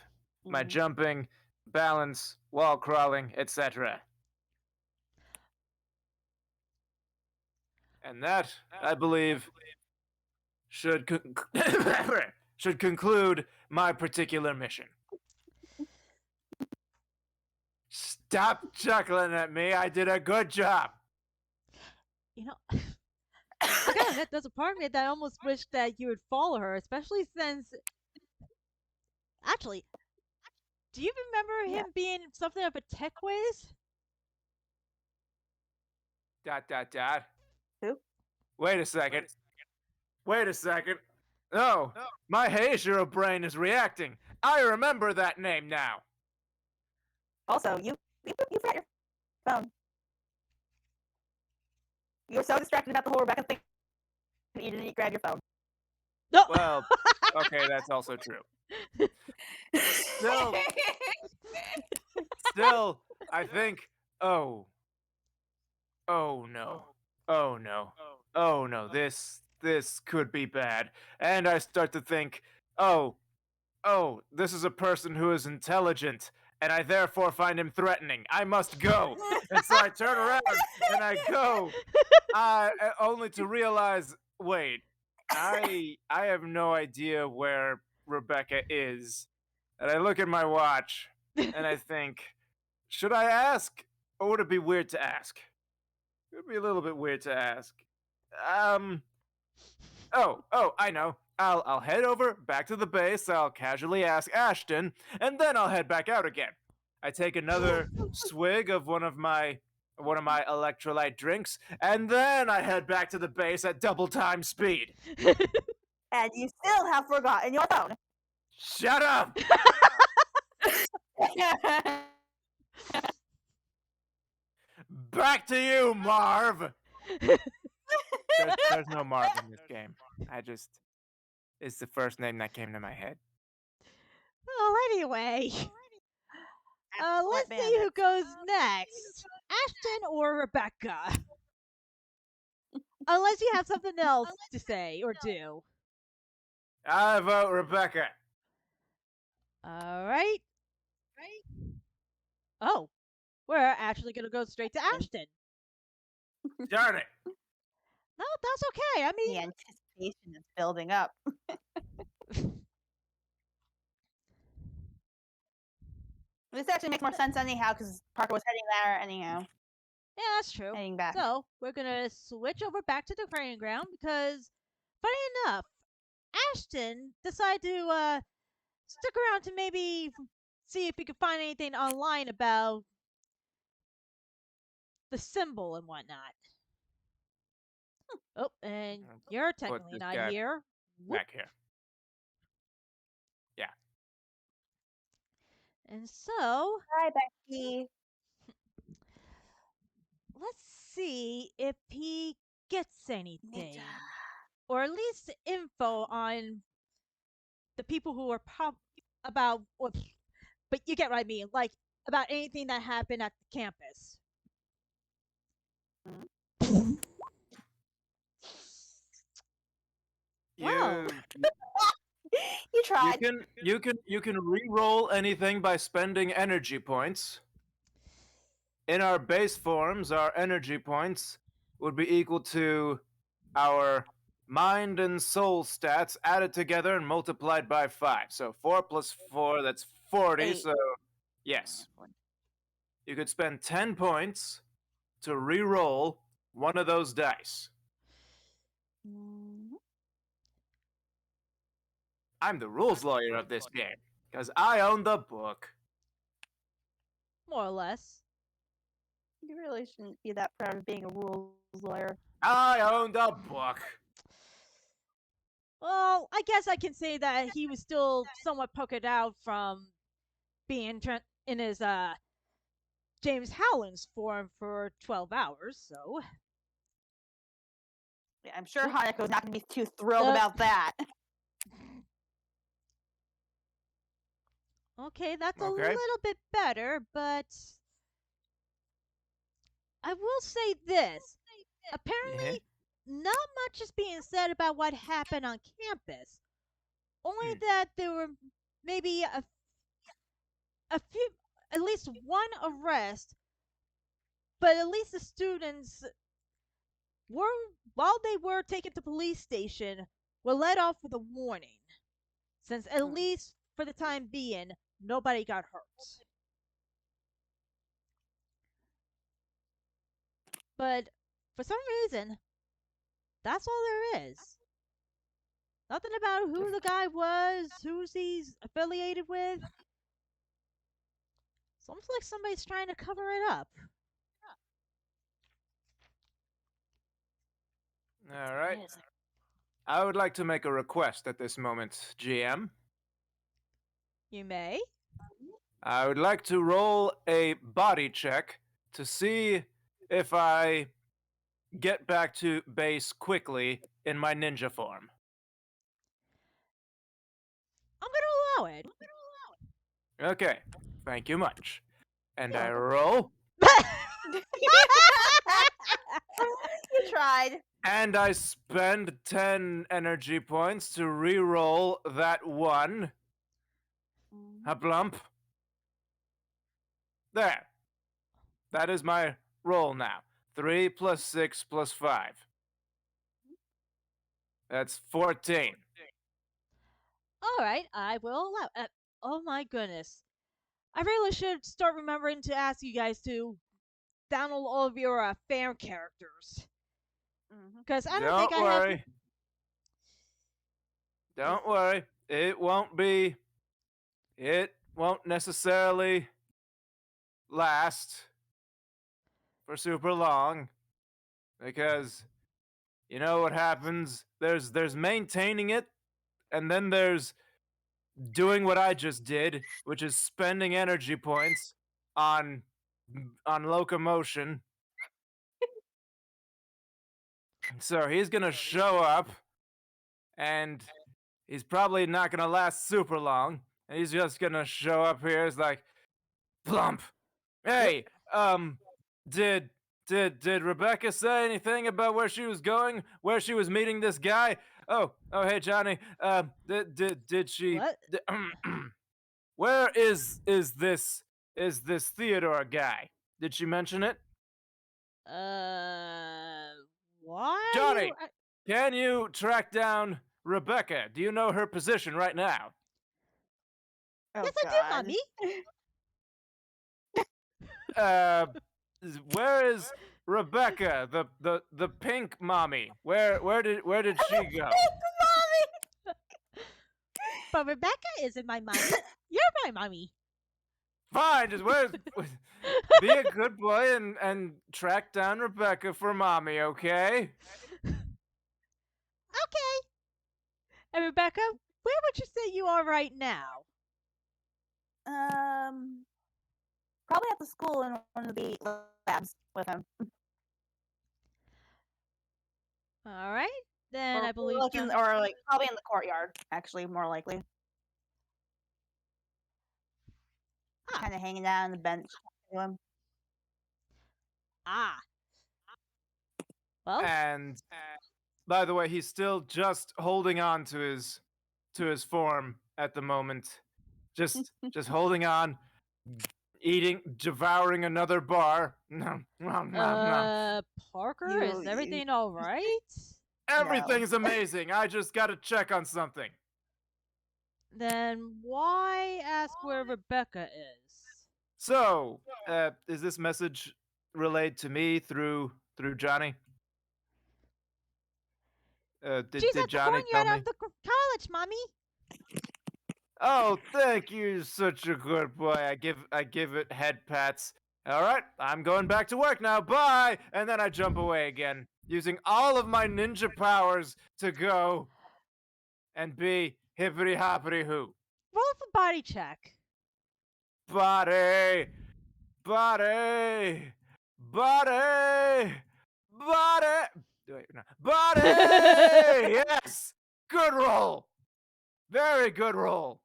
My Mm-hmm. jumping, balance, wall crawling, etc. And that, I believe, should should conclude my particular mission. Stop chuckling at me. I did a good job. You know, I gotta admit, there's a part of me that almost wished that you would follow her, especially since. Actually, do you remember Yeah. him being something of a tech whiz? Dot dot dot. Who? Wait a second. Wait a second. Oh, my Heishiro brain is reacting. I remember that name now. Also, you forgot your phone. You were so distracted about the whole Rebecca thing that you didn't grab your phone. No. Well, okay, that's also true. Still, still, I think. Oh, oh no, oh no, oh no. This could be bad. And I start to think, oh, this is a person who is intelligent, and I therefore find him threatening. I must go. And so I turn around and I go, only to realize, wait, I have no idea where Rebecca is. And I look at my watch and I think, should I ask, or would it be weird to ask? It would be a little bit weird to ask. Um, oh, I know. I'll head over back to the base. I'll casually ask Ashton, and then I'll head back out again. I take another swig of one of my electrolyte drinks, and then I head back to the base at double time speed. And you still have forgotten your phone. Shut up! Back to you, Marv. There's no Marv in this game. It's the first name that came to my head. Well, anyway, Smart let's see who bandits. goes next, Ashton or Rebecca. Unless you have something else to say or do. I vote Rebecca. All right. Oh, we're actually gonna go straight to Ashton. Darn it. No, that's okay. I The mean, anticipation is building up. This actually makes more sense anyhow because Parker was heading there anyhow, yeah, that's true. heading back. So we're gonna switch over back to the training ground because, funny enough, Ashton decided to stick around to maybe see if he could find anything online about the symbol and whatnot. Oh, and you're technically this not guy here. Whoop. Back here. Yeah. And so, Hi, Becky. let's see if he gets anything. Ninja. Or at least info on the people who are about, but you get what I mean, like about anything that happened at the campus. Wow. You You tried. can re-roll anything by spending energy points. In our base forms, our energy points would be equal to our mind and soul stats added together and multiplied by 5. So 4 plus 4, that's 40. 8. So, yes. You could spend 10 points to re-roll one of those dice. Mhm. I'm the rules lawyer of this game. Because I own the book. More or less. You really shouldn't be that proud of being a rules lawyer. I own the book. Well, I guess I can say that he was still somewhat puckered out from being in his James Howland's form for 12 hours, so. Yeah, I'm sure Haneko's not going to be too thrilled Uh, about that. Okay, that's a Okay. little bit better, but I will say this. Yeah. Apparently, not much is being said about what happened on campus. Only that there were maybe a few, at least one arrest, but at least the students were, while they were taken to police station, were let off with a warning, since at least for the time being, nobody got hurt. But for some reason, that's all there is. Nothing about who the guy was, who's he's affiliated with. It's almost like somebody's trying to cover it up. All right. I would like to make a request at this moment, GM. You may. I would like to roll a body check to see if I get back to base quickly in my ninja form. I'm gonna allow it. Okay, thank you much. And I Yeah. roll, You tried. and I spend 10 energy points to re-roll that one. A blump. There. That is my roll now. 3 plus 6 plus 5. That's 14. Alright, I will allow it. Oh my goodness. I really should start remembering to ask you guys to download all of your fan characters. Because I don't think Don't I have. worry. Don't worry. It won't be. It won't necessarily last for super long. Because you know what happens? There's maintaining it, and then there's doing what I just did, which is spending energy points on locomotion. So he's gonna show up, and he's probably not gonna last super long. And he's just gonna show up here as like, plump. Hey, did Rebecca say anything about where she was going, where she was meeting this guy? Oh, hey Johnny. Did she? What? Where is this Theodore guy? Did she mention it? Why are Johnny, you. can you track down Rebecca? Do you know her position right now? Oh, Yes, I do, God. mommy. Where is Rebecca, the pink mommy? Where did she go? But Rebecca isn't my mommy. You're my mommy. Fine, just be a good boy and track down Rebecca for mommy, okay? Okay. And Rebecca, where would you say you are right now? Probably at the school in one of the labs with him. All right. Then Or, I believe. like probably in the courtyard, actually, more likely. Kind of hanging out on the bench. Ah. Well. And by the way, he's still just holding on to his form at the moment. Just holding on, devouring another bar. Parker, is everything all right? Everything's amazing. I just got to check on something. Then why ask where Rebecca is? So, is this message relayed to me through Johnny? She's Did at Johnny the tell courtyard me? of the college, mommy. Oh, thank you, such a good boy. I give it head pats. All right, I'm going back to work now. Bye. And then I jump away again, using all of my ninja powers to go and be hippity hoppity hoo. Roll for body check. Body, body, body, body. Wait, no. Body. Yes. Good roll. Very good roll.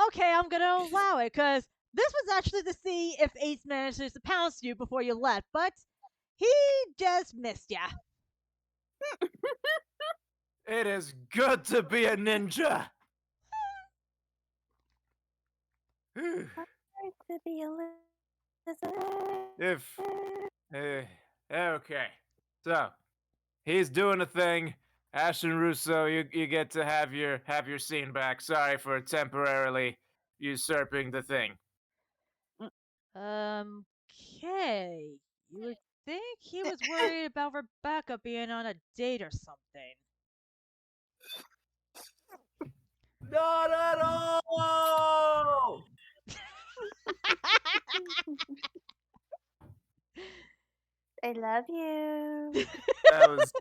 Okay, I'm gonna allow it, because this was actually to see if Ace manages to pounce you before you left, but he just missed ya. It is good to be a ninja. Hard to be a lizard. If okay, so he's doing a thing. Ashton Russo, you get to have your scene back. Sorry for temporarily usurping the thing. Okay. You would think he was worried about Rebecca being on a date or something. Not at all. I love you. That was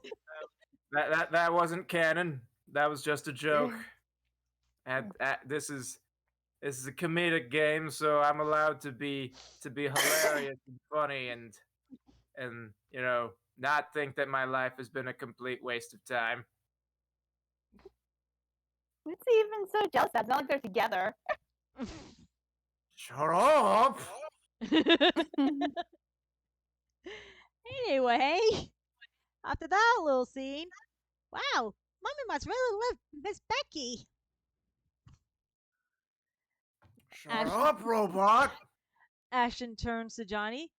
that wasn't canon. That was just a joke. This is a comedic game, so I'm allowed to be hilarious and funny and not think that my life has been a complete waste of time. What's he even so jealous of? It's not like they're together. Shut up! Anyway, after that little scene, wow, Mommy must really love Miss Becky. Shut up, robot! Ashton turns to Johnny.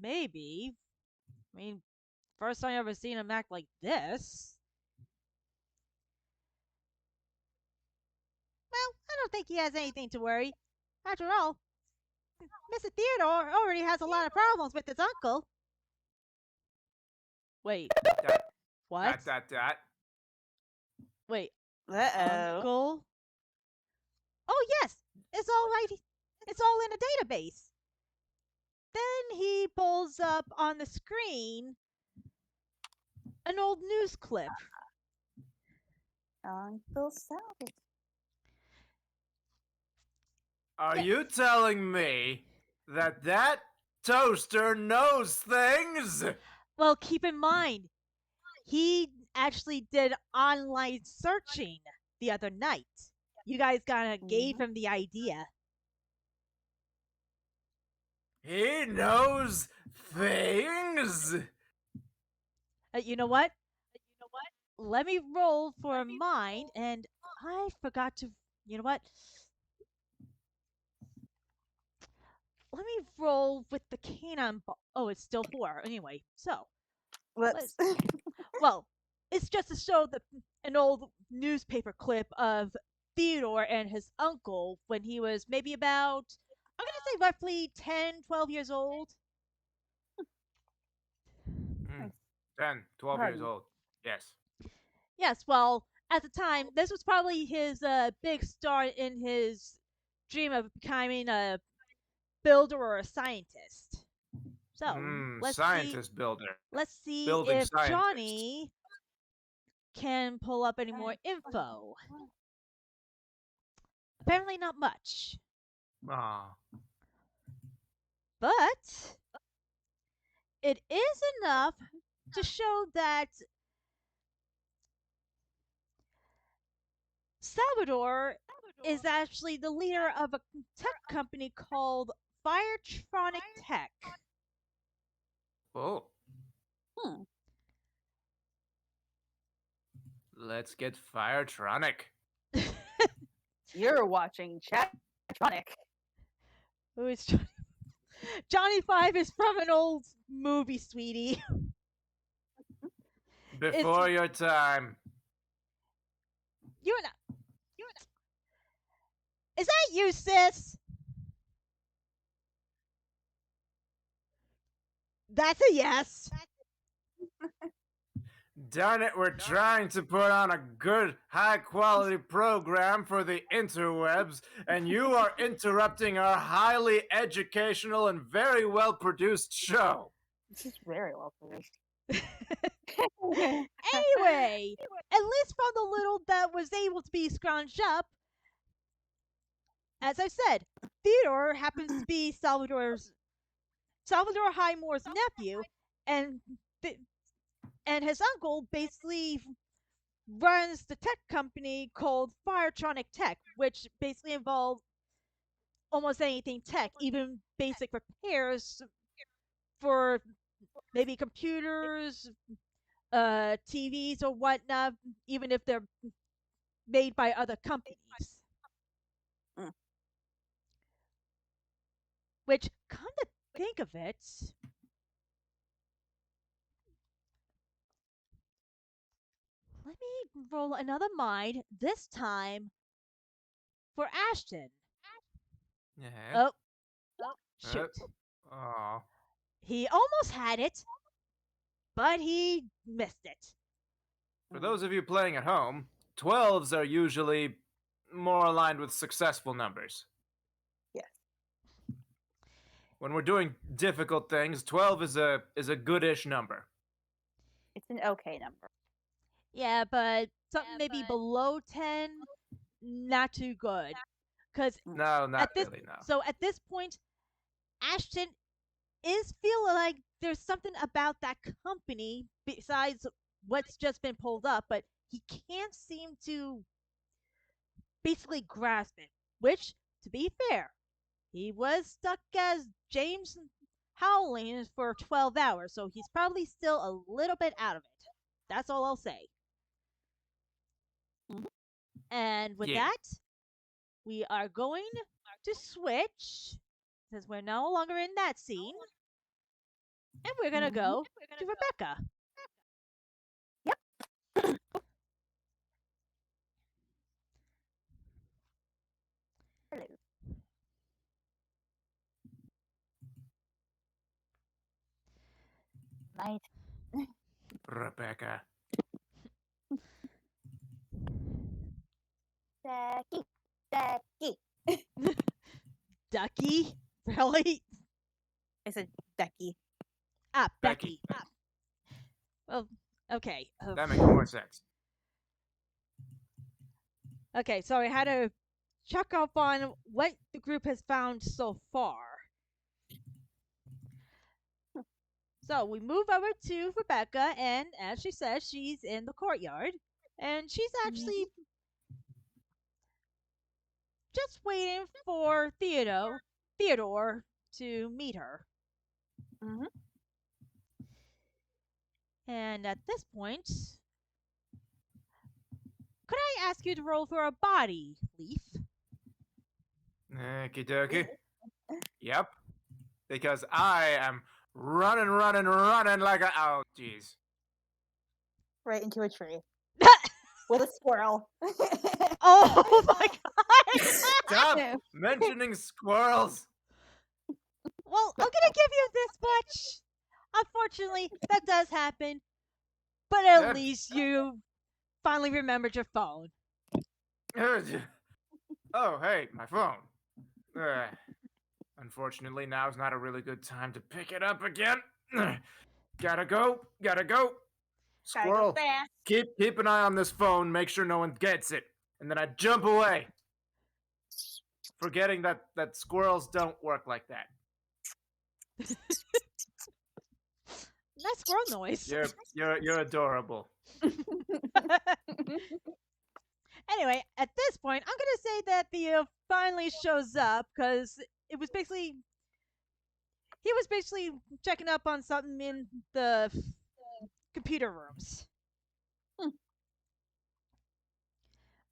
Maybe. I mean, first time I ever seen him act like this. Well, I don't think he has anything to worry. After all, Mr. Theodore already has a lot of problems with his uncle. Wait, Dot, what? dot. Wait, Uh-oh. uncle? Oh yes, it's all right. It's all in a database. Then he pulls up on the screen an old news clip. Uncle Sal. Are you telling me that toaster knows things? Well, keep in mind, he actually did online searching the other night. You guys kind of gave him the idea. He knows things? You know what? Let me roll for a mind, and I forgot to. You know what? Let me roll with the canine ball. Oh, it's still 4. Anyway, so Whoops. well, it's just to show an old newspaper clip of Theodore and his uncle when he was maybe about, I'm going to say roughly 10, 12 years old. 10, 12 years old. Yes. Yes, well, at the time, this was probably his big start in his dream of becoming a builder or a scientist. So, Scientist builder. let's see Building if scientist. Johnny can pull up any more info. Apparently not much. Aw. But it is enough to show that Salvador is actually the leader of a tech company called Firetronic Tech. Oh. Hmm. Let's get Firetronic. You're watching Chatronic. Who is Johnny? Johnny 5 is from an old movie, sweetie. Before your time. You're not. Is that you, sis? That's a yes. Darn it, we're trying to put on a good, high quality program for the interwebs, and you are interrupting our highly educational and very well produced show. This is very well produced. Anyway, at least from the little that was able to be scrounged up, as I said, Theodore happens to be Salvador Highmore's nephew, and and his uncle basically runs the tech company called Firetronic Tech, which basically involves almost anything tech, even basic repairs for maybe computers, TVs or whatnot, even if they're made by other companies. Mm. Which, come to think of it, let me roll another mind, this time for Ashton. Yeah. Oh, shoot. Oh. He almost had it, but he missed it. For those of you playing at home, 12s are usually more aligned with successful numbers. Yes. When we're doing difficult things, 12 is a goodish number. It's an okay number. Yeah, but something maybe below 10, not too good. Because No, not at this, really, no. so at this point, Ashton is feeling like there's something about that company besides what's just been pulled up, but he can't seem to basically grasp it. Which, to be fair, he was stuck as James Howling for 12 hours, so he's probably still a little bit out of it. That's all I'll say. Mhm. And with Yeah. that, we are going to switch, since we're no longer in that scene, and we're going to go to Rebecca. Yep. Hello. Night. Rebecca. Ducky. Ducky. Ducky? Really? I said Ducky. Ah, Becky. Becky. Well, okay. That makes more sense. Okay, so I had to check up on what the group has found so far. So we move over to Rebecca, and as she says, she's in the courtyard, and she's actually just waiting for Theodore to meet her. Mm-hmm. And at this point, could I ask you to roll for a body, Leaf? Okie dokie. Yep. Because I am running like a. Oh, jeez. Right into a tree with a squirrel. Oh my god! Stop mentioning squirrels. Well, I'm gonna give you this much. Unfortunately, that does happen, but at Yep. least you finally remembered your phone. Oh, hey, my phone. Unfortunately, now's not a really good time to pick it up again. Gotta go. Squirrel, Gotta go fast. keep an eye on this phone. Make sure no one gets it, and then I jump away, forgetting that squirrels don't work like that. Nice squirrel noise. You're adorable. Anyway, at this point, I'm gonna say that Theo finally shows up because he was basically checking up on something in the computer rooms.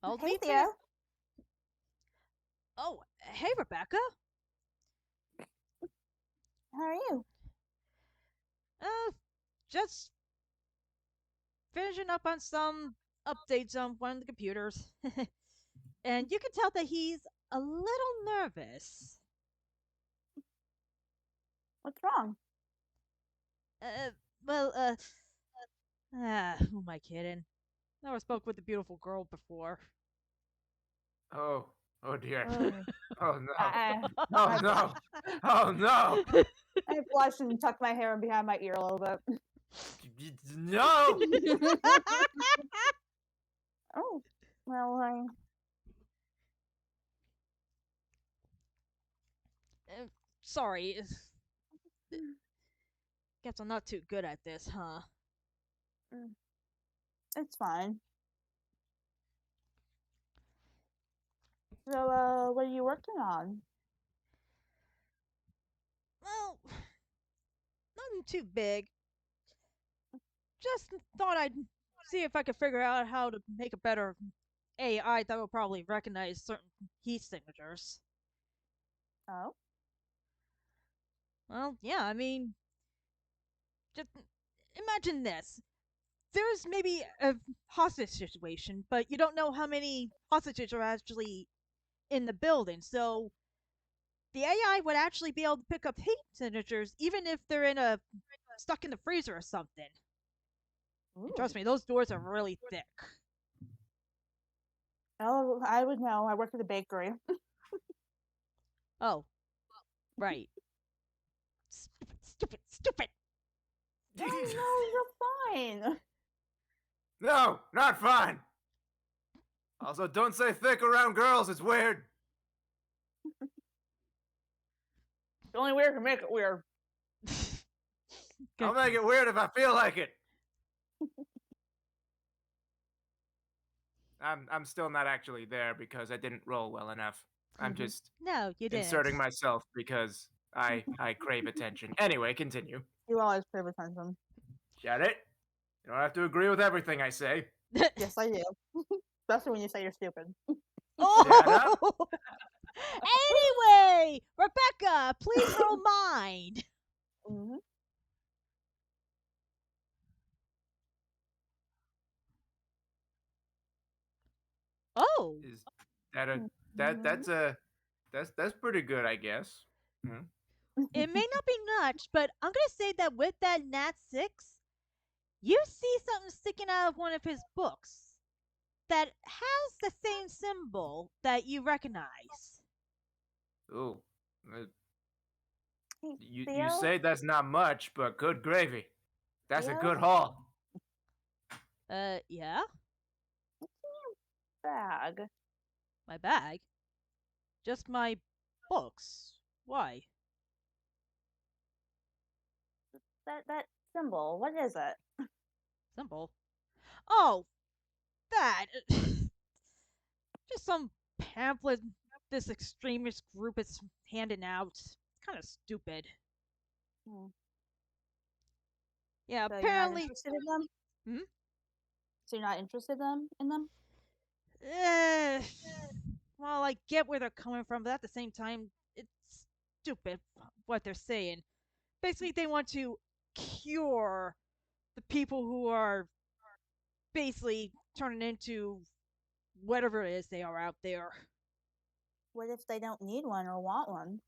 Old Hey, Leaf Theo. is- Oh, hey Rebecca. How are you? Just finishing up on some updates on one of the computers. And you can tell that he's a little nervous. What's wrong? Uh, well, Who am I kidding? Never spoke with a beautiful girl before. Oh, oh dear. Oh, Oh no. I, Oh I, no. Oh no. I blush and tuck my hair behind my ear a little bit. No. Oh, well, Sorry. Guess I'm not too good at this, huh? it's fine. So, what are you working on? Well, nothing too big. Just thought I'd see if I could figure out how to make a better AI that will probably recognize certain heat signatures. Oh, Well, yeah, I mean, just imagine this. There's maybe a hostage situation, but you don't know how many hostages are actually in the building, so the AI would actually be able to pick up heat signatures even if they're in a stuck in the freezer or something. And trust ooh. me, those doors are really thick. Oh, I would know. I work at a bakery. Oh, right. Stupid, stupid, stupid. Oh, no, you're fine. No, not fine. Also, don't say thick around girls. It's weird. The only way to make it weird. I'll make it weird if I feel like it. I'm still not actually there because I didn't roll well enough. I'm just No, you didn't. inserting myself because I crave attention. Anyway, continue. You always crave attention. Get it? You don't have to agree with everything I say. Yes, I do. Especially when you say you're stupid. Oh! Anyway, Rebecca, please roll mind. Hmm. Oh, Is that a that's pretty good, I guess. Hmm? it may not be much, but I'm gonna say that with that Nat 6, you see something sticking out of one of his books that has the same symbol that you recognize. Ooh. Uh, Hey, you Theo? say that's not much, but good gravy. That's a Theo? good haul. Yeah? Bag. My bag? Just my books. Why? That symbol. What is it? Symbol? Oh, that. Just some pamphlet this extremist group is handing out. It's kind of stupid. Hmm. Yeah, So you're not apparently. interested in them? Hmm? So you're not interested in them? Eh, well, I get where they're coming from, but at the same time, it's stupid what they're saying. Basically, they want to cure the people who are basically turning into whatever it is they are out there. What if they don't need one or want one?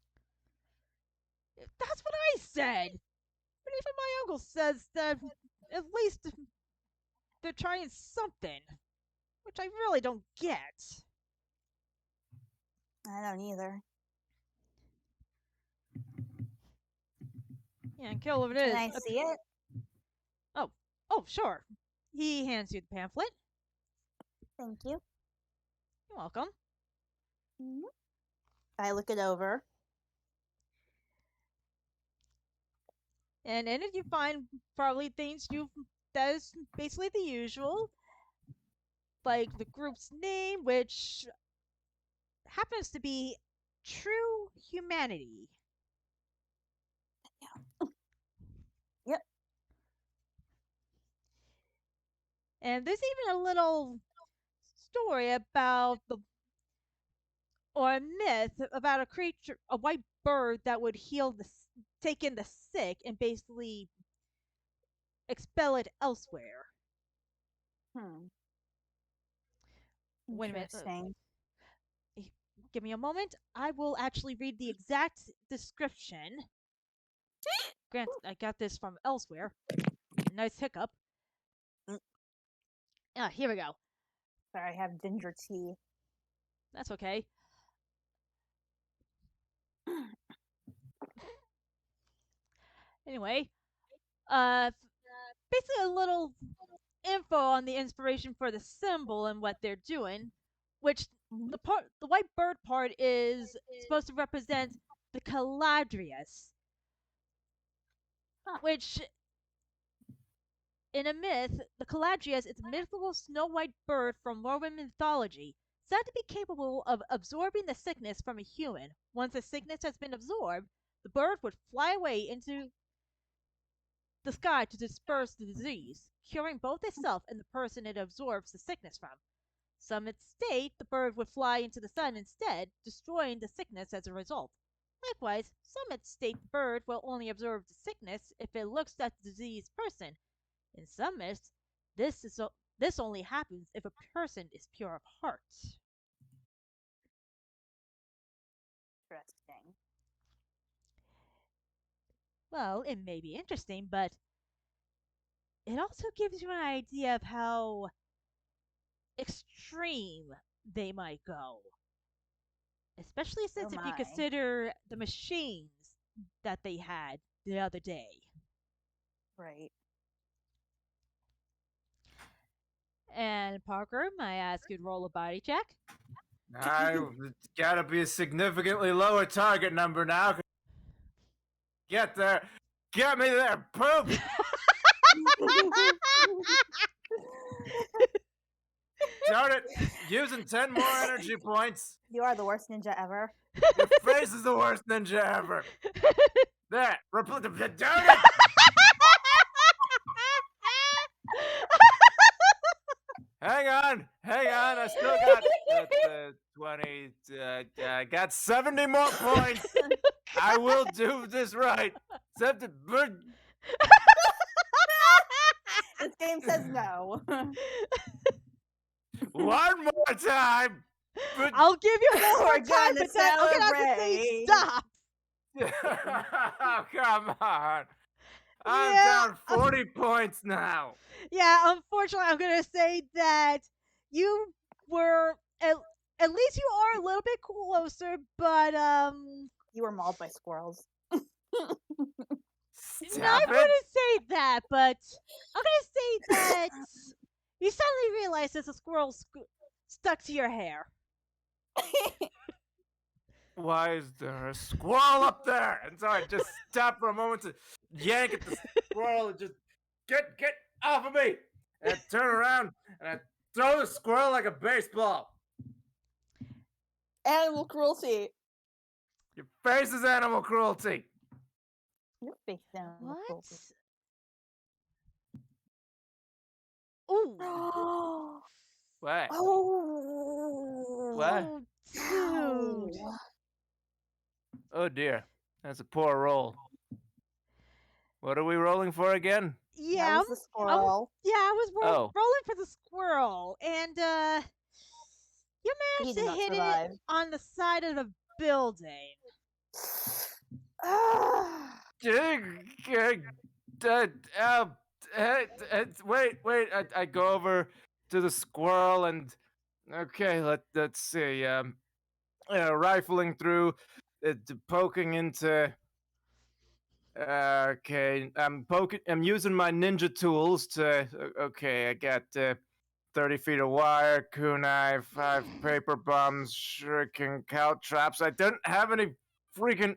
That's what I said. But even my uncle says that at least they're trying something, which I really don't get. I don't either. Yeah, and kill it Can is. I see it? Oh, oh, sure. He hands you the pamphlet. Thank you. You're welcome. Mhm. I look it over. And in it, you find probably things you that is basically the usual, like the group's name, which happens to be True Humanity. Yep. And there's even a little story about the or a myth about a creature, a white bird that would heal take in the sick and basically expel it elsewhere. Hmm. Wait a minute. Interesting. Give me a moment. I will actually read the exact description. Grant, I got this from elsewhere. Nice hiccup. Here we go. Sorry, I have ginger tea. That's okay. Anyway, uh, basically a little info on the inspiration for the symbol and what they're doing, which Mhm. the white bird part is supposed to represent the Caladrius, Huh. which in a myth, the Caladrius is a mythical snow white bird from Roman mythology, said to be capable of absorbing the sickness from a human. Once the sickness has been absorbed, the bird would fly away into the sky to disperse the disease, curing both itself and the person it absorbs the sickness from. Some state the bird would fly into the sun instead, destroying the sickness as a result. Likewise, some state the bird will only absorb the sickness if it looks at the diseased person. In some myths, this only happens if a person is pure of heart. Interesting. Well, it may be interesting, but it also gives you an idea of how extreme they might go. Especially Oh since if you my. consider the machines that they had the other day. Right. And Parker, may I ask you to roll a body check? It's gotta be a significantly lower target number now. Get there. Get me there, poop! Darn it! Using 10 more energy points. You are the worst ninja ever. Your face is the worst ninja ever. There. Darn it! Hang on. I still got 20. I got 70 more points. I will do this right. Except This game says no. one more time. I'll give you one more We're time, gonna but then I'm gonna have to say celebrate. stop. Oh, come on. I'm Yeah, down 40 points now. Yeah, unfortunately, I'm gonna say that you were at least you are a little bit closer, but You were mauled by squirrels. no, Stop I it. wouldn't say that, but I'm gonna say that you suddenly realize there's a squirrel stuck to your hair. Why is there a squirrel up there? And so I just stop for a moment to yank at the squirrel and just get off of me. And I turn around and I throw the squirrel like a baseball. Animal cruelty. Your face is animal cruelty. Your face is animal What? cruelty. Ooh. What? Oh. What? Oh, dude. Ow. Oh dear. That's a poor roll. What are we rolling for again? Yeah, That was the squirrel. I was Oh. rolling for the squirrel, and you He managed did to not hit survive. it on the side of the building. Ah. Wait. I go over to the squirrel and okay, let's see. Rifling through, poking into. Okay, I'm using my ninja tools to. Okay, I got 30 feet of wire, kunai, 5 paper bombs, shuriken, cow traps. I don't have any freaking.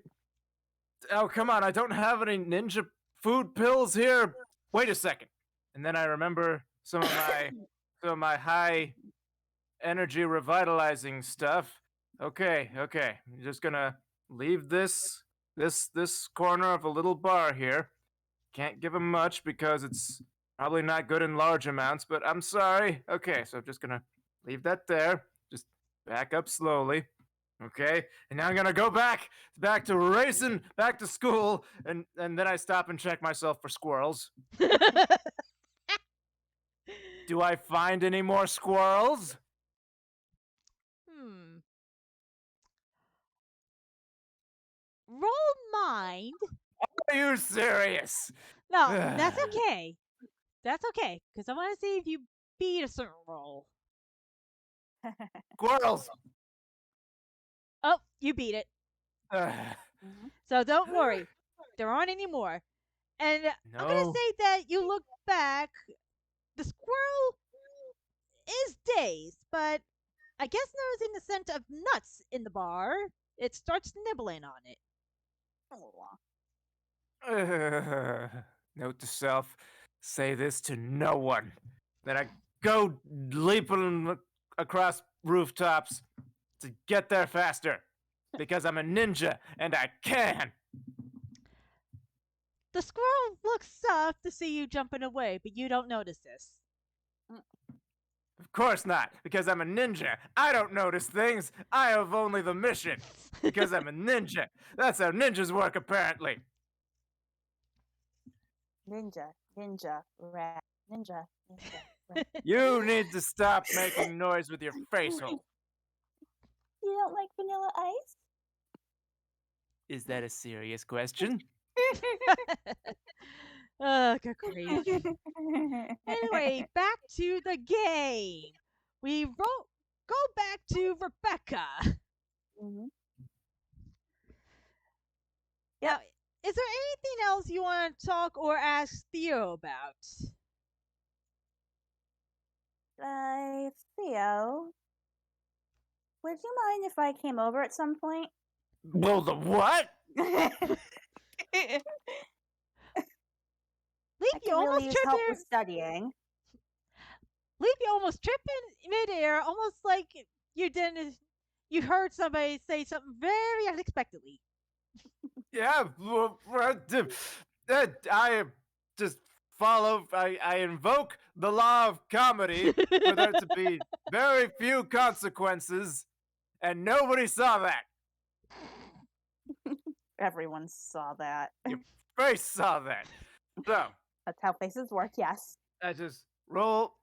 Oh, come on, I don't have any ninja food pills here. Wait a second. And then I remember some of my high energy revitalizing stuff. Okay. I'm just gonna leave this corner of a little bar here. Can't give him much because it's probably not good in large amounts, but I'm sorry. Okay, so I'm just gonna leave that there. Just back up slowly. Okay, and now I'm gonna go back to racing, back to school, and then I stop and check myself for squirrels. Do I find any more squirrels? Roll mind. Are you serious? No, that's okay. That's okay, because I want to see if you beat a certain roll. Squirrels. Oh, you beat it. So don't worry, there aren't any more. And I'm gonna No. say that you look back, the squirrel is dazed, but I guess noticing the scent of nuts in the bar, it starts nibbling on it. Note to self: say this to no one. Then I go leaping across rooftops to get there faster because I'm a ninja and I can. The squirrel looks up to see you jumping away, but you don't notice this. Of course not, because I'm a ninja. I don't notice things. I have only the mission because I'm a ninja. That's how ninjas work, apparently. Ninja, ninja, rat, ninja, ninja, rat. You need to stop making noise with your face hole. You don't like vanilla ice? Is that a serious question? Good grief. Anyway, back to the game. Go back to Rebecca. Mhm. Now, is there anything else you want to talk or ask Theo about? Theo, would you mind if I came over at some point? Well, the what? Leave I you could really almost use tripped help there. with studying. Leave you almost tripping midair, almost like you didn't. You heard somebody say something very unexpectedly. Yeah, I just follow. I invoke the law of comedy for there to be very few consequences, and nobody saw that. Everyone saw that. Your face saw that. So That's how faces work, yes. I just roll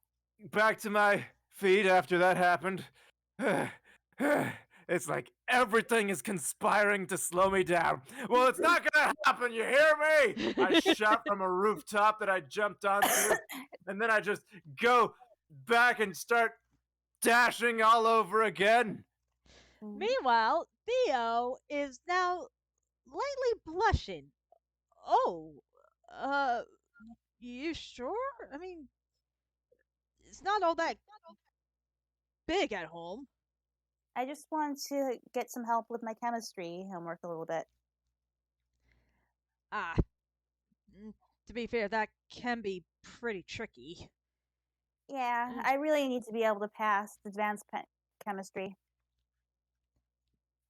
back to my feet after that happened. It's like everything is conspiring to slow me down. Well, it's not gonna happen, you hear me? I shout from a rooftop that I jumped onto, and then I just go back and start dashing all over again. Meanwhile, Theo is now lightly blushing. Oh, uh, you sure? I mean, it's not all that big at home. I just wanted to get some help with my chemistry homework a little bit. Ah, to be fair, that can be pretty tricky. Yeah, I really need to be able to pass advanced chemistry.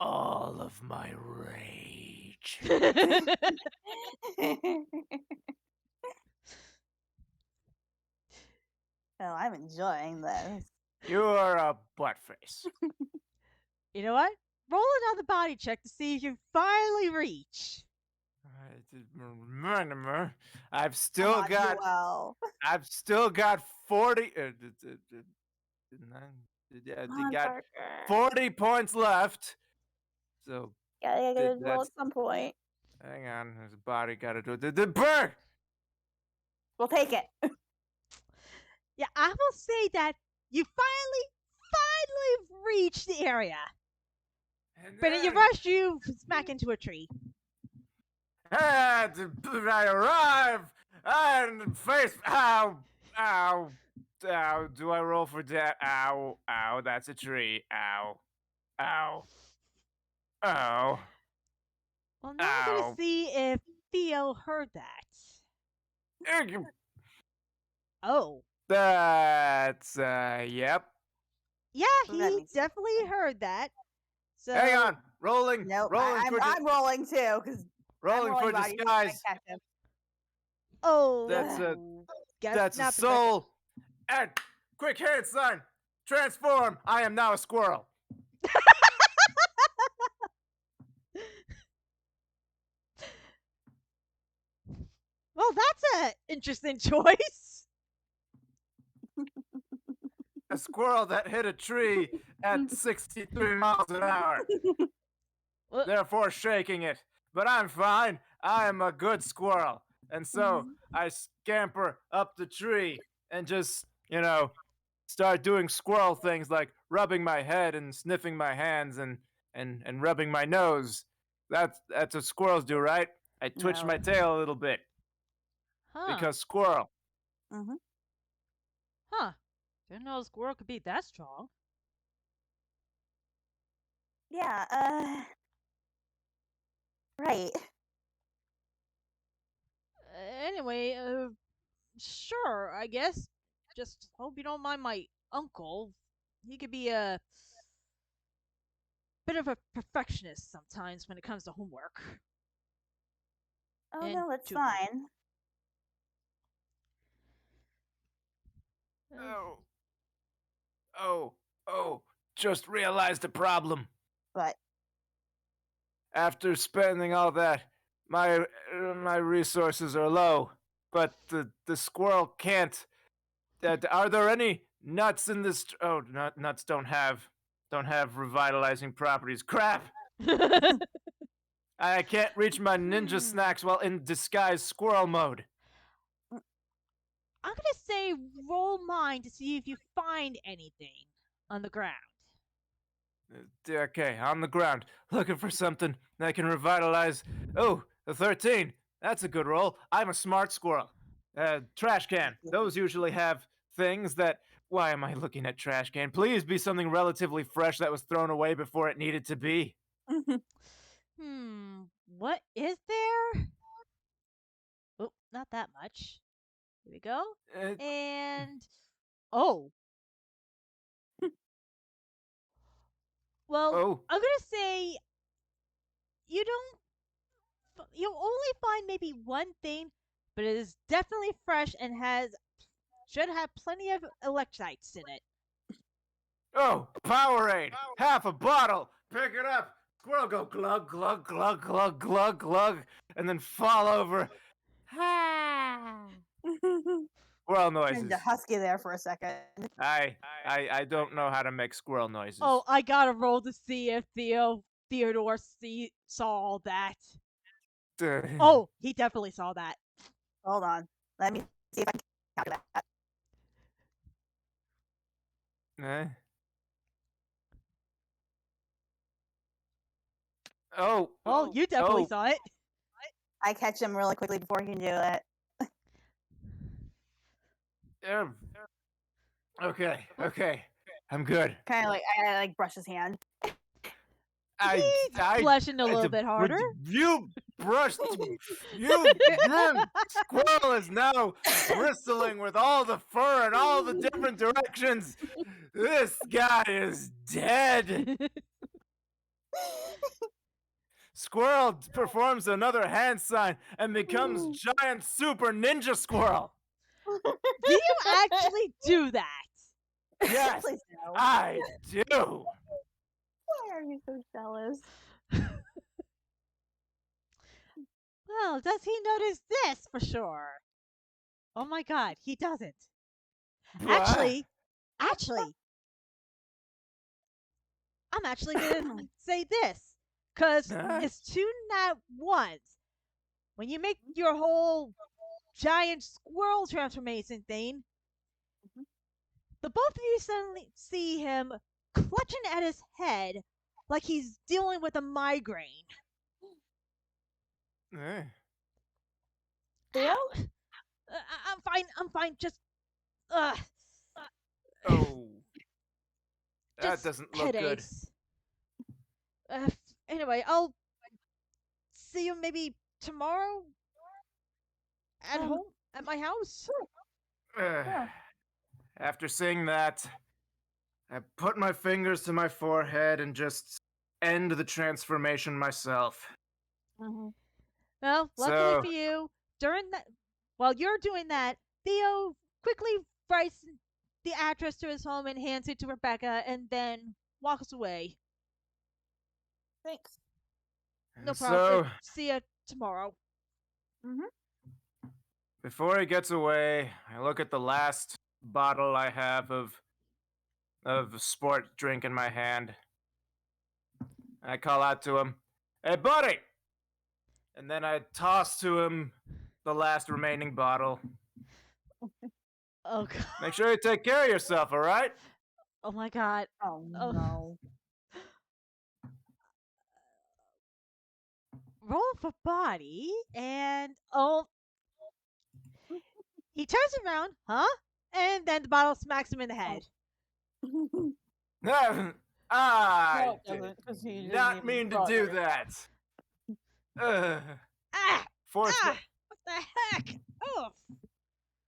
All of my rage. Oh, I'm enjoying this. You're a buttface. You know what? Roll another body check to see if you finally reach. I've still Come on, got. Joel. I've still got 40. Come on, got Parker. 40 points left. So Gotta get a roll that's- at some point. hang on, there's a body. Gotta do the burr. We'll take it. Yeah, I will say that you finally reached the area. But in your rush, you smack into a tree. And I arrive and face. Ow, ow, ow. Do I roll for death? Ow, ow. That's a tree. Ow, ow, ow. Well, now I'm Ow. gonna see if Theo heard that. Oh. That's yep. Yeah, Well, that he makes sense. definitely heard that. So Hang on, rolling. Nope, rolling for I'm rolling too, because rolling for disguise. Oh, That's a guess that's a not, soul. And quick hand sign. Transform. I am now a squirrel. Well, that's an interesting choice. A squirrel that hit a tree at 63 miles an hour. Well, Therefore shaking it. But I'm fine. I am a good squirrel. And so I scamper up the tree and just, start doing squirrel things like rubbing my head and sniffing my hands and rubbing my nose. That's what squirrels do, right? I twitch No. my tail a little bit Huh. because squirrel. Mm-hmm. Huh. Didn't know a squirrel could be that strong. Yeah. Right. Anyway, sure, I guess. Just hope you don't mind my uncle. He could be a bit of a perfectionist sometimes when it comes to homework. Oh And no, it's tutoring. fine. Oh, oh, oh! Just realized a problem. But After spending all that, my resources are low. But the squirrel can't. Are there any nuts in this? Oh, nuts don't have revitalizing properties. Crap! I can't reach my ninja Hmm. snacks while in disguise squirrel mode. I'm gonna say roll mine to see if you find anything on the ground. Okay, on the ground, looking for something that can revitalize. Oh, the 13. That's a good roll. I'm a smart squirrel. Trash can. Those usually have things that. Why am I looking at trash can? Please be something relatively fresh that was thrown away before it needed to be. What is there? Oh, not that much. Here we go. Uh, And oh, well, oh, I'm gonna say you don't. You'll only find maybe one thing, but it is definitely fresh and should have plenty of electrolytes in it. oh, Powerade. Half a bottle. Pick it up. Squirrel go glug, glug, glug, glug, glug, glug, and then fall over. Squirrel Turned noises. to husky there for a second. I don't know how to make squirrel noises. Oh, I gotta roll to see if Theodore saw that. Oh, he definitely saw that. Hold on. Let me see if I can calculate that. Eh? Oh. Well, you definitely Oh. saw it. I catch him really quickly before he can do it. Okay. I'm good. Kind of like I like brush his hand. He's blushing a little bit harder. You brushed. Squirrel is now bristling with all the fur in all the different directions. This guy is dead. Squirrel performs another hand sign and becomes giant super ninja squirrel. Do you actually do that? Yes, Please no. I do. Why are you so jealous? Well, does he notice this for sure? Oh my god, he doesn't. Actually, I'm actually gonna say this. Because it's two nat ones. When you make your whole giant squirrel transformation thing, the both of you suddenly see him clutching at his head like he's dealing with a migraine. Theo? I'm fine. Just, uh, Oh, that just doesn't look good. headaches. Anyway, I'll see you maybe tomorrow at home at my house. After seeing that, I put my fingers to my forehead and just end the transformation myself. Well, luckily for you, while you're doing that, Theo quickly writes the address to his home and hands it to Rebecca, and then walks away. Thanks. No And problem. so, See you tomorrow. before he gets away, I look at the last bottle I have of sport drink in my hand. I call out to him, "Hey, buddy!" And then I toss to him the last remaining bottle. Oh god. Make sure you take care of yourself, all right? Oh my god. Oh Oh. no. Roll for body, and oh, he turns around, huh? And then the bottle smacks him in the head. I No, it did doesn't, 'cause he didn't not even mean to bother. do that. Uh, Ah! force Ah! What the heck? Oh!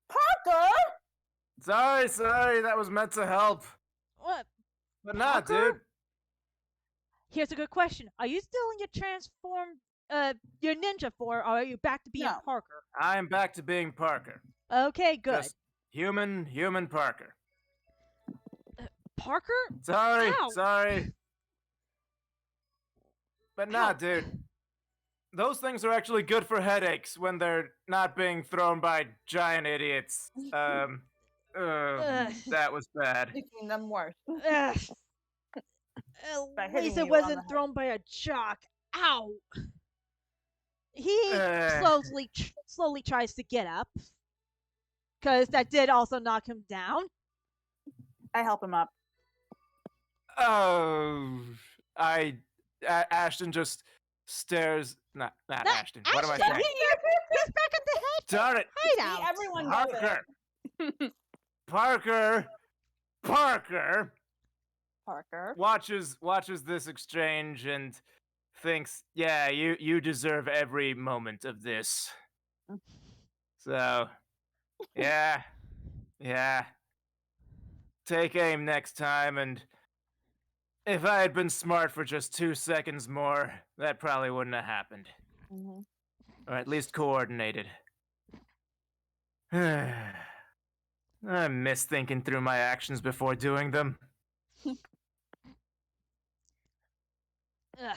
Parker! Sorry, that was meant to help. What? But nah, Parker? dude. Here's a good question. Are you still in your transform, your ninja form, or are you back to being No. Parker? I'm back to being Parker. Okay, good. Just human Parker. Parker? Sorry, Ow! sorry. But nah, Ow. dude. Those things are actually good for headaches when they're not being thrown by giant idiots. Ugh. That was bad. Making them worse. Ugh. By At hitting least it you on the wasn't head. thrown by a jock. Ow! He Uh. slowly tries to get up, because that did also knock him down. I help him up. Oh, Ashton just stares. Not Ashton. What am I Ashton, saying? he's back at the Darn it, hideout. See, everyone does Parker. it. Parker Parker. watches this exchange and thinks, yeah, you deserve every moment of this. So, yeah. Take aim next time, and if I had been smart for just 2 seconds more, that probably wouldn't have happened. Mm-hmm. Or at least coordinated. I miss thinking through my actions before doing them. Ugh.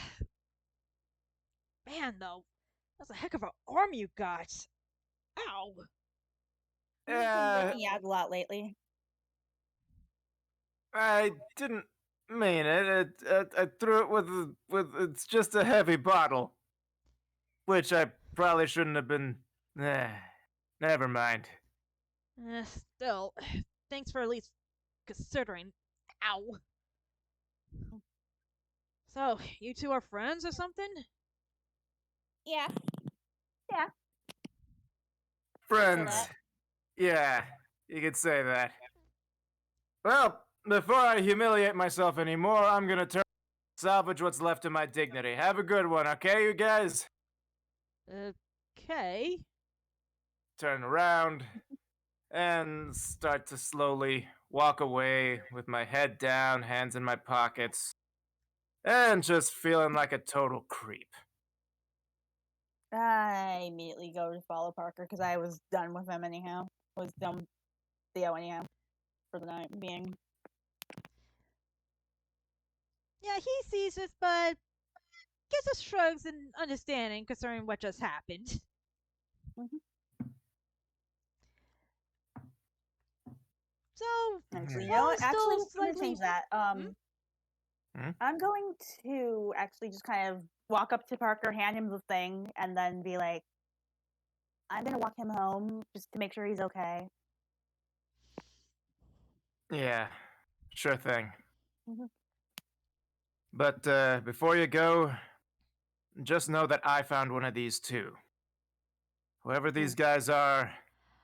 Man, though, that's a heck of an arm you got. Ow. You've been working out a lot lately. I didn't mean it. I threw it with it's just a heavy bottle, which I probably shouldn't have been. Never mind. Still, thanks for at least considering. Ow. So, you two are friends or something? Yeah. Friends. that. Yeah, you could say that. Well, before I humiliate myself anymore, I'm gonna salvage what's left of my dignity. Have a good one, okay, you guys? Okay. Turn around and start to slowly walk away with my head down, hands in my pockets, and just feeling like a total creep. I immediately go to follow Parker because I was done with him anyhow. Was done with Theo anyhow for the night being. Yeah, he sees us, but gives us shrugs and understanding concerning what just happened. Mm-hmm. So, Actually, you while know we're what? still Actually, I'm gonna slightly. change that. I'm going to actually just kind of walk up to Parker, hand him the thing, and then be like, I'm gonna walk him home just to make sure he's okay. Yeah, sure thing. Mhm. But before you go, just know that I found one of these too. Whoever these guys are,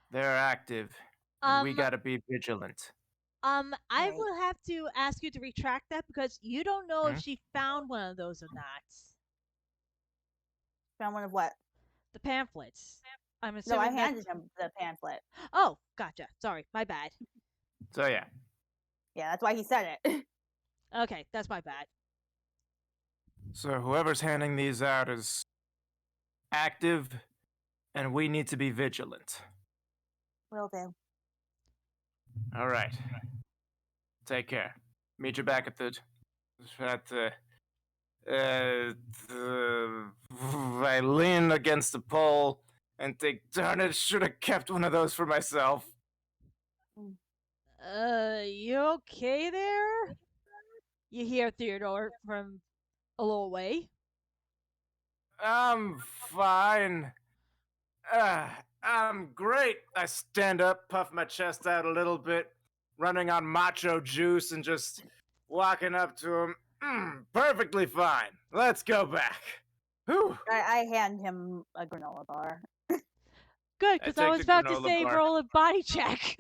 they're active, and we gotta be vigilant. I Right. will have to ask you to retract that because you don't know if Hmm? she found one of those or not. Found one of what? The pamphlets. I'm No, assuming I that's- handed him the pamphlet. Oh, gotcha. Sorry, my bad. So yeah, Yeah, that's why he said it. Okay, that's my bad. so whoever's handing these out is active, and we need to be vigilant. Will do. All right. Take care. Meet you back at I lean against the pole and think, darn it, should have kept one of those for myself. You okay there? You hear Theodore from a little way. I'm fine. I'm great. I stand up, puff my chest out a little bit, running on macho juice and just walking up to him. Perfectly fine. Let's go back. Whew. I hand him a granola bar. Good, I because I take was the about to granola say bar. roll a body check.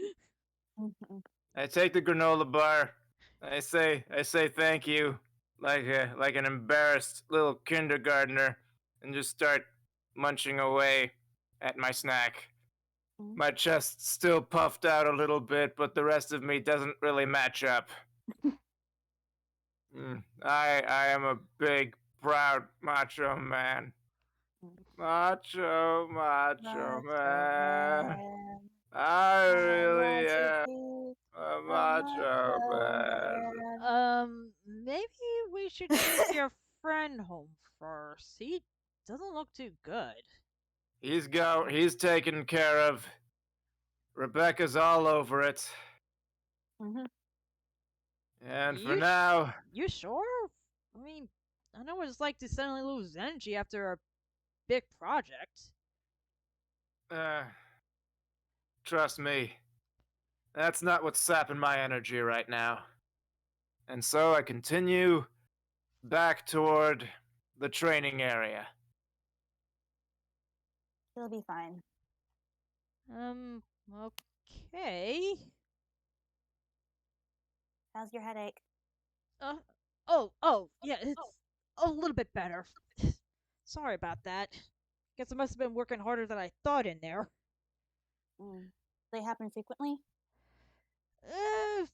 I take the granola bar. I say thank you, like an embarrassed little kindergartner, and just start munching away at my snack. My chest's still puffed out a little bit, but the rest of me doesn't really match up. I am a big, proud macho man. Macho man. I really am a macho man. Maybe we should take your friend home first. He doesn't look too good. He's taken care of. Rebecca's all over it. And for now, You sure? I mean, I know what it's like to suddenly lose energy after a big project. uh, trust me, that's not what's sapping my energy right now. And so I continue back toward the training area. He'll be fine. Okay. How's your headache? Yeah, it's a little bit better. Sorry about that. Guess I must have been working harder than I thought in there. They happen frequently? Uh,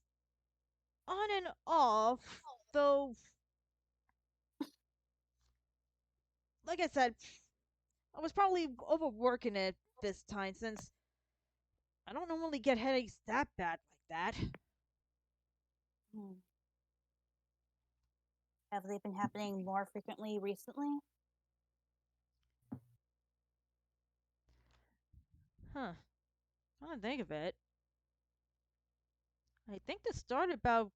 on and off, though. Like I said, I was probably overworking it this time since I don't normally get headaches that bad like that. Have they been happening more frequently recently? Huh. I don't think of it. I think this started about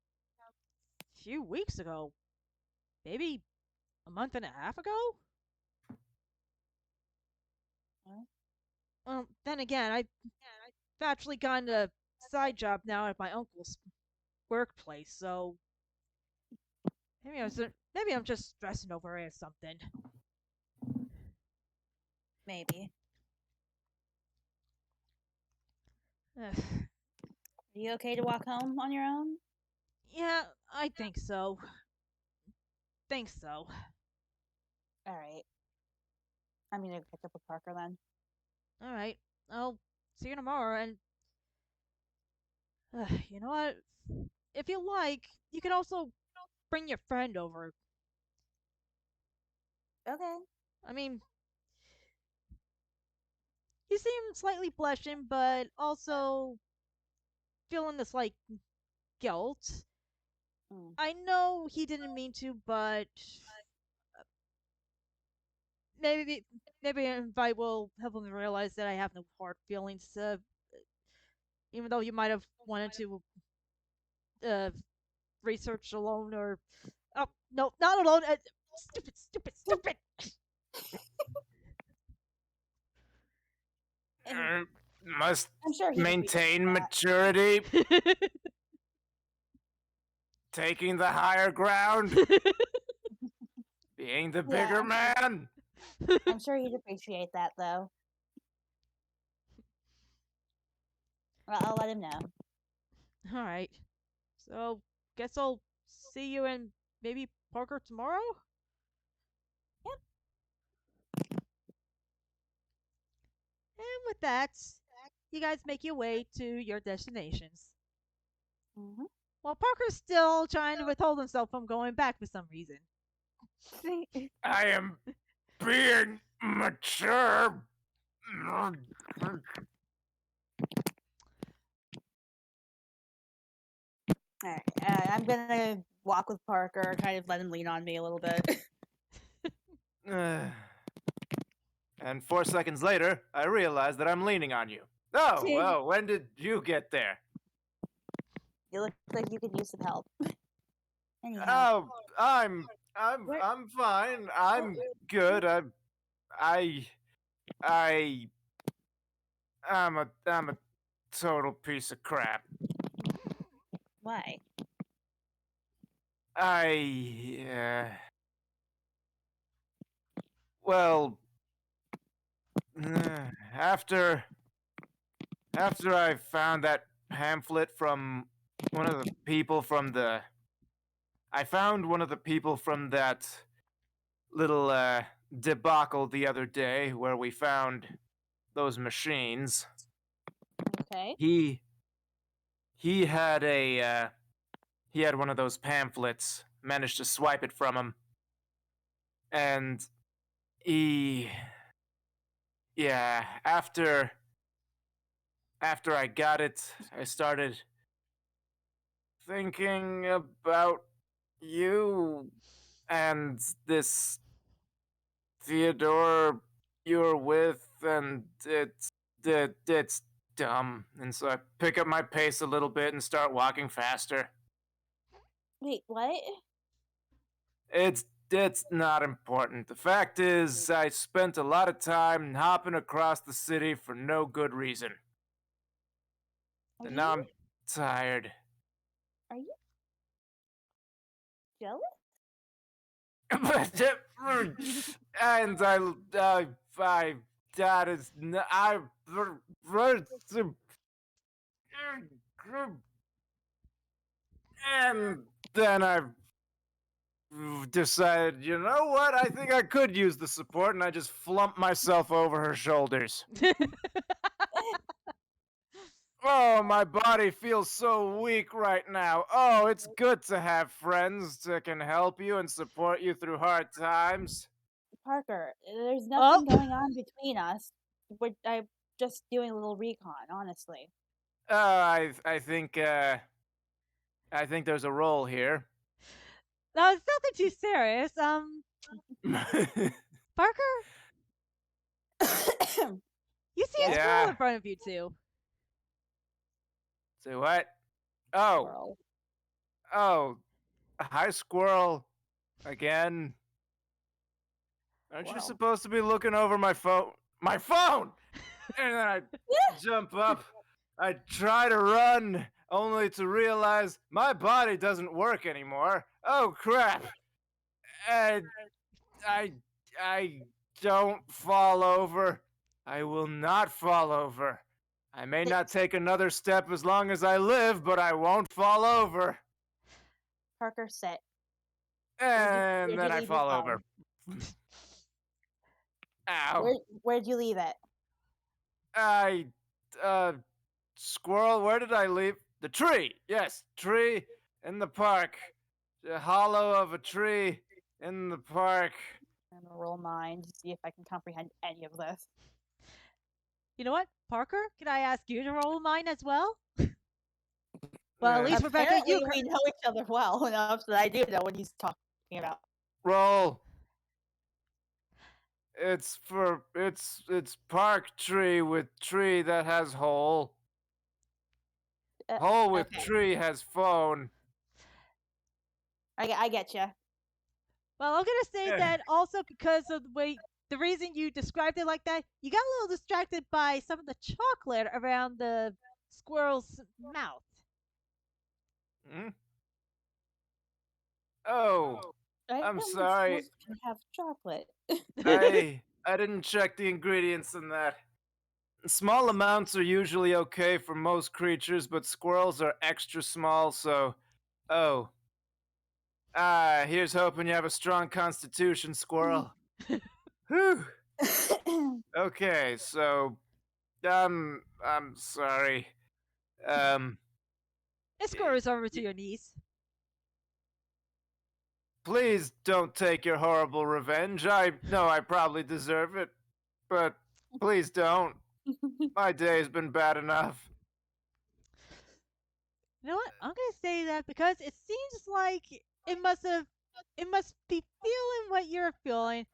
a few weeks ago. Maybe a month and a half ago? Well, then again, I've actually gotten a side job now at my uncle's workplace, so maybe I'm just stressing over it or something. Maybe. Ugh. Are you okay to walk home on your own? Yeah, I think so. Think so. Alright. I'm gonna pick up with Parker then. All right, I'll see you tomorrow. And you know what? If you like, you could also bring your friend over. Okay. I mean, he seemed slightly blushing, but also feeling this like guilt. I know he didn't mean to, but maybe maybe an invite will help him realize that I have no hard feelings. Even though you might have wanted to uh, research alone, or oh no, not alone. Stupid. Must I'm sure he maintain maturity, taking the higher ground, being the bigger man. I'm sure he'd appreciate that though. Well, I'll let him know. All right. So, guess I'll see you and maybe Parker tomorrow? Yep. And with that, you guys make your way to your destinations. While Parker's still trying to withhold himself from going back for some reason. I am being mature. Alright. I'm gonna walk with Parker, kind of let him lean on me a little bit. And 4 seconds later, I realize that I'm leaning on you. Oh, well, when did you get there? You look like you could use some help. Oh, I'm fine. I'm good. I I'm a total piece of crap. Why? Well, after I found that pamphlet from one of the people from the I found one of the people from that little debacle the other day where we found those machines. Okay. He had he had one of those pamphlets, managed to swipe it from him, and he yeah, after I got it, I started thinking about you and this Theodore you're with, and it's dumb. And so I pick up my pace a little bit and start walking faster. Wait, what? It's not important. The fact is, I spent a lot of time hopping across the city for no good reason. Are And now you I'm tired. jealous? And I that is I and then I decided, you know what? I think I could use the support, and I just flumped myself over her shoulders. Oh, my body feels so weak right now. Oh, it's good to have friends that can help you and support you through hard times. Parker, there's Oh, nothing going on between us. I'm just doing a little recon, honestly. I think there's a role here. no, it's nothing too serious. Parker, you see a Yes, squirrel Yeah. in front of you too. Say what? Oh, squirrel. oh, hi, squirrel. Again. Aren't you Squirrel. supposed to be looking over my phone? My phone! And then I jump up. I try to run, only to realize my body doesn't work anymore. Oh crap! And I, I don't fall over. I will not fall over. I may not take another step as long as I live, but I won't fall over. Parker, sit. And Where'd then you I leave your fall phone? over. Ow. Where'd you leave it? I, squirrel, where did I leave? The tree! Yes, tree in the park. The hollow of a tree in the park. I'm gonna roll mine to see if I can comprehend any of this. You know what, Parker? Can I ask you to roll mine as well? Well, at least Rebecca, Apparently, you we know each other well enough that I do know what he's talking about. Roll. It's park tree with tree that has hole. Hole with Okay. tree has phone. I get you. Well, I'm gonna say Eh. that also because of the reason you described it like that, you got a little distracted by some of the chocolate around the squirrel's mouth. Hmm? Oh, I I'm don't think sorry. squirrels can have chocolate. I didn't check the ingredients in that. Small amounts are usually okay for most creatures, but squirrels are extra small, so. Oh. Here's hoping you have a strong constitution, squirrel. Whew. Okay, so. I'm sorry. Um, Escort is over to your knees. please don't take your horrible revenge. I know I probably deserve it, but please don't. My day's been bad enough. You know what? I'm gonna say that because it seems like it must be feeling what you're feeling.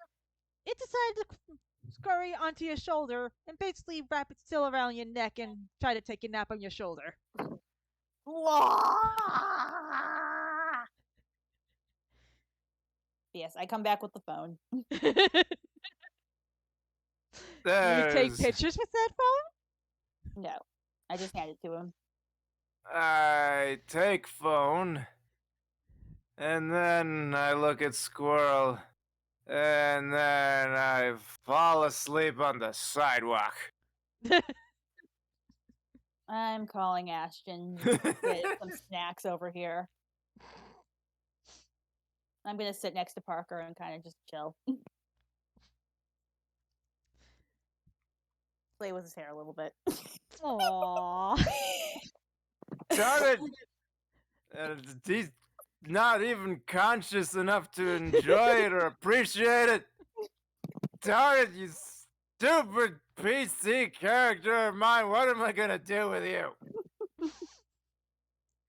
It decided to scurry onto your shoulder and basically wrap its tail around your neck and try to take a nap on your shoulder. Yes, I come back with the phone. You take There's pictures with that phone? No. I just handed it to him. I take phone, and then I look at Squirrel, and then I fall asleep on the sidewalk. I'm calling Ashton. Get some snacks over here. I'm gonna sit next to Parker and kind of just chill. Play with his hair a little bit. Aww. Darn it! He's not even conscious enough to enjoy it or appreciate it. Darn it, you stupid PC character of mine. What am I gonna do with you?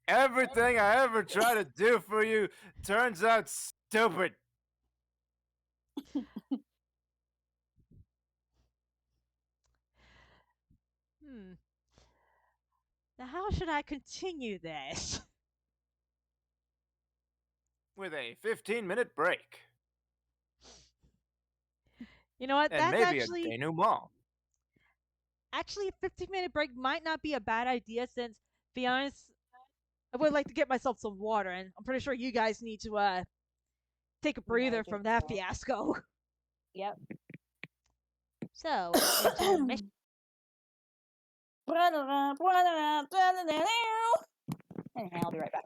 Everything I ever try to do for you turns out stupid. Now, how should I continue this? With a 15-minute break. You know what? And That's maybe actually a denouement. actually a 15-minute break might not be a bad idea since, to be honest, I would like to get myself some water, and I'm pretty sure you guys need to take a breather from that fiasco. Yep. So, intermission. And I'll be right back.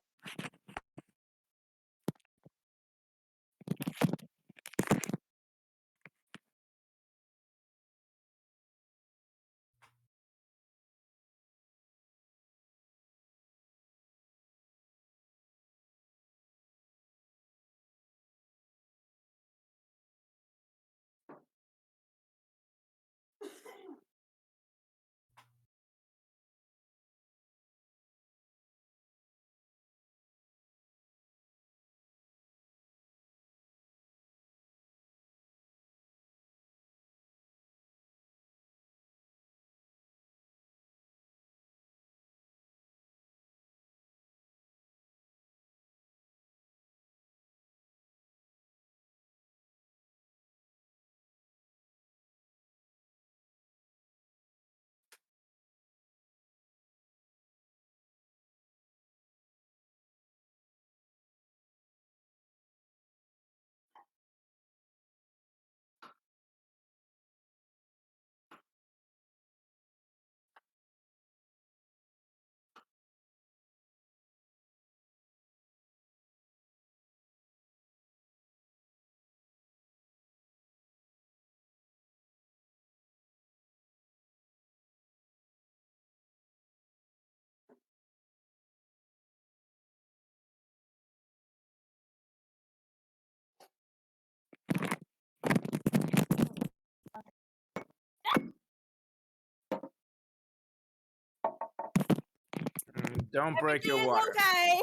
Don't break your Everything is water. okay.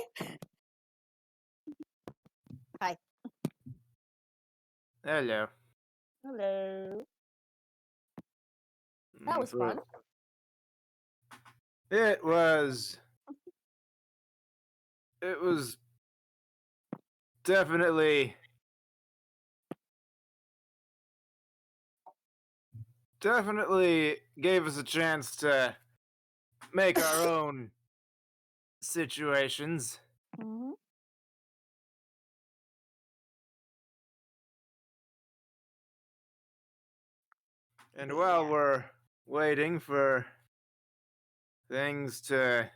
Hi. Hello. Hello. That was fun. It was definitely gave us a chance to make our own situations. Mm-hmm. And while we're waiting for things to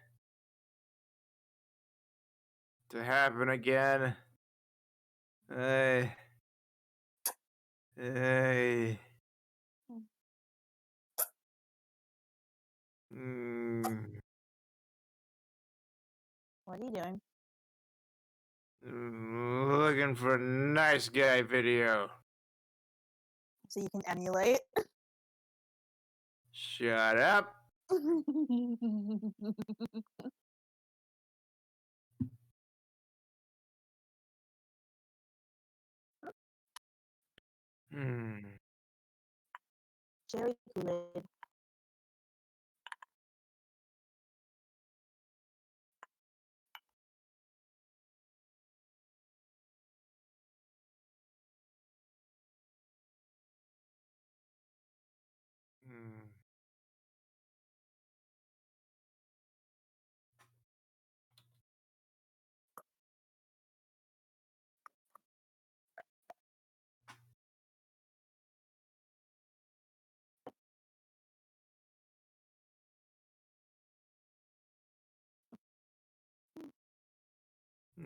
happen again, I What are you doing? looking for a nice guy video. So you can emulate. Shut up. Cherry Kool-Aid.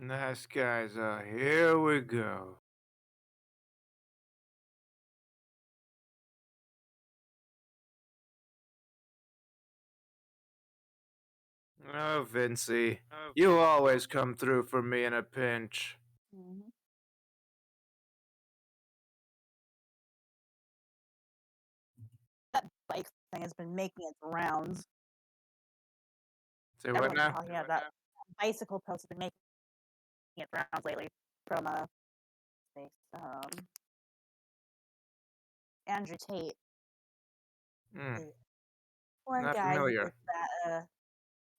Nice guys, here we go. Oh, Vincey, you always come through for me in a pinch. Mm-hmm. That bike thing has been making its rounds. Say what Everyone's been now? talking about that bicycle post has been making its rounds lately from Andrew Tate. Hmm, One not guy who familiar. thinks that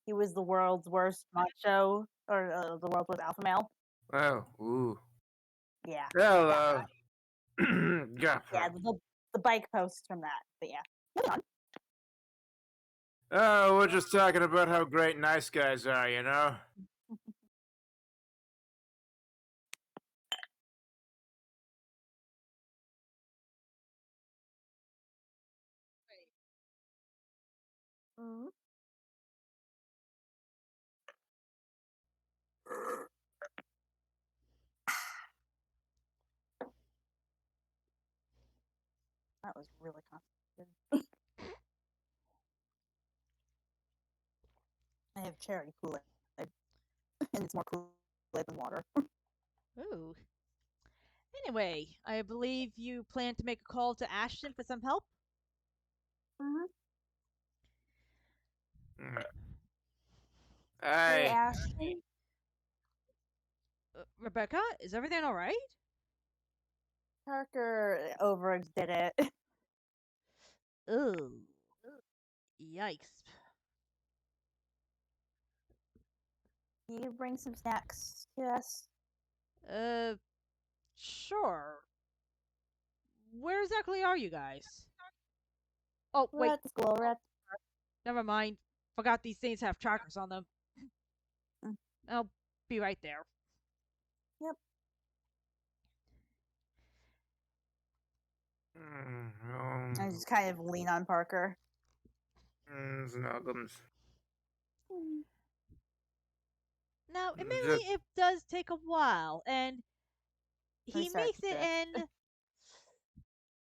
he was the world's worst macho or the world's worst alpha male. Oh, ooh. Yeah, Well, that yeah. yeah, the bike post from that. But yeah, moving on. Oh, we're just talking about how great nice guys are, you know? Mm-hmm. That was really complicated. I have cherry Kool-Aid, and it's more Kool-Aid than water. Ooh. Anyway, I believe you plan to make a call to Ashton for some help? Mm-hmm. Mm. Hey, Hey, Ashton. Rebecca, is everything alright? Parker overdid it. Ooh. Yikes. Can you bring some snacks to us? Uh, sure. Where exactly are you guys? Oh, We're wait, at the school. We're at. never mind. Forgot these things have trackers on them. Mm. I'll be right there. Yep. I just kind of lean on Parker. Snuggums. Now, Just admittedly, it does take a while, and We he start makes to it, drift. and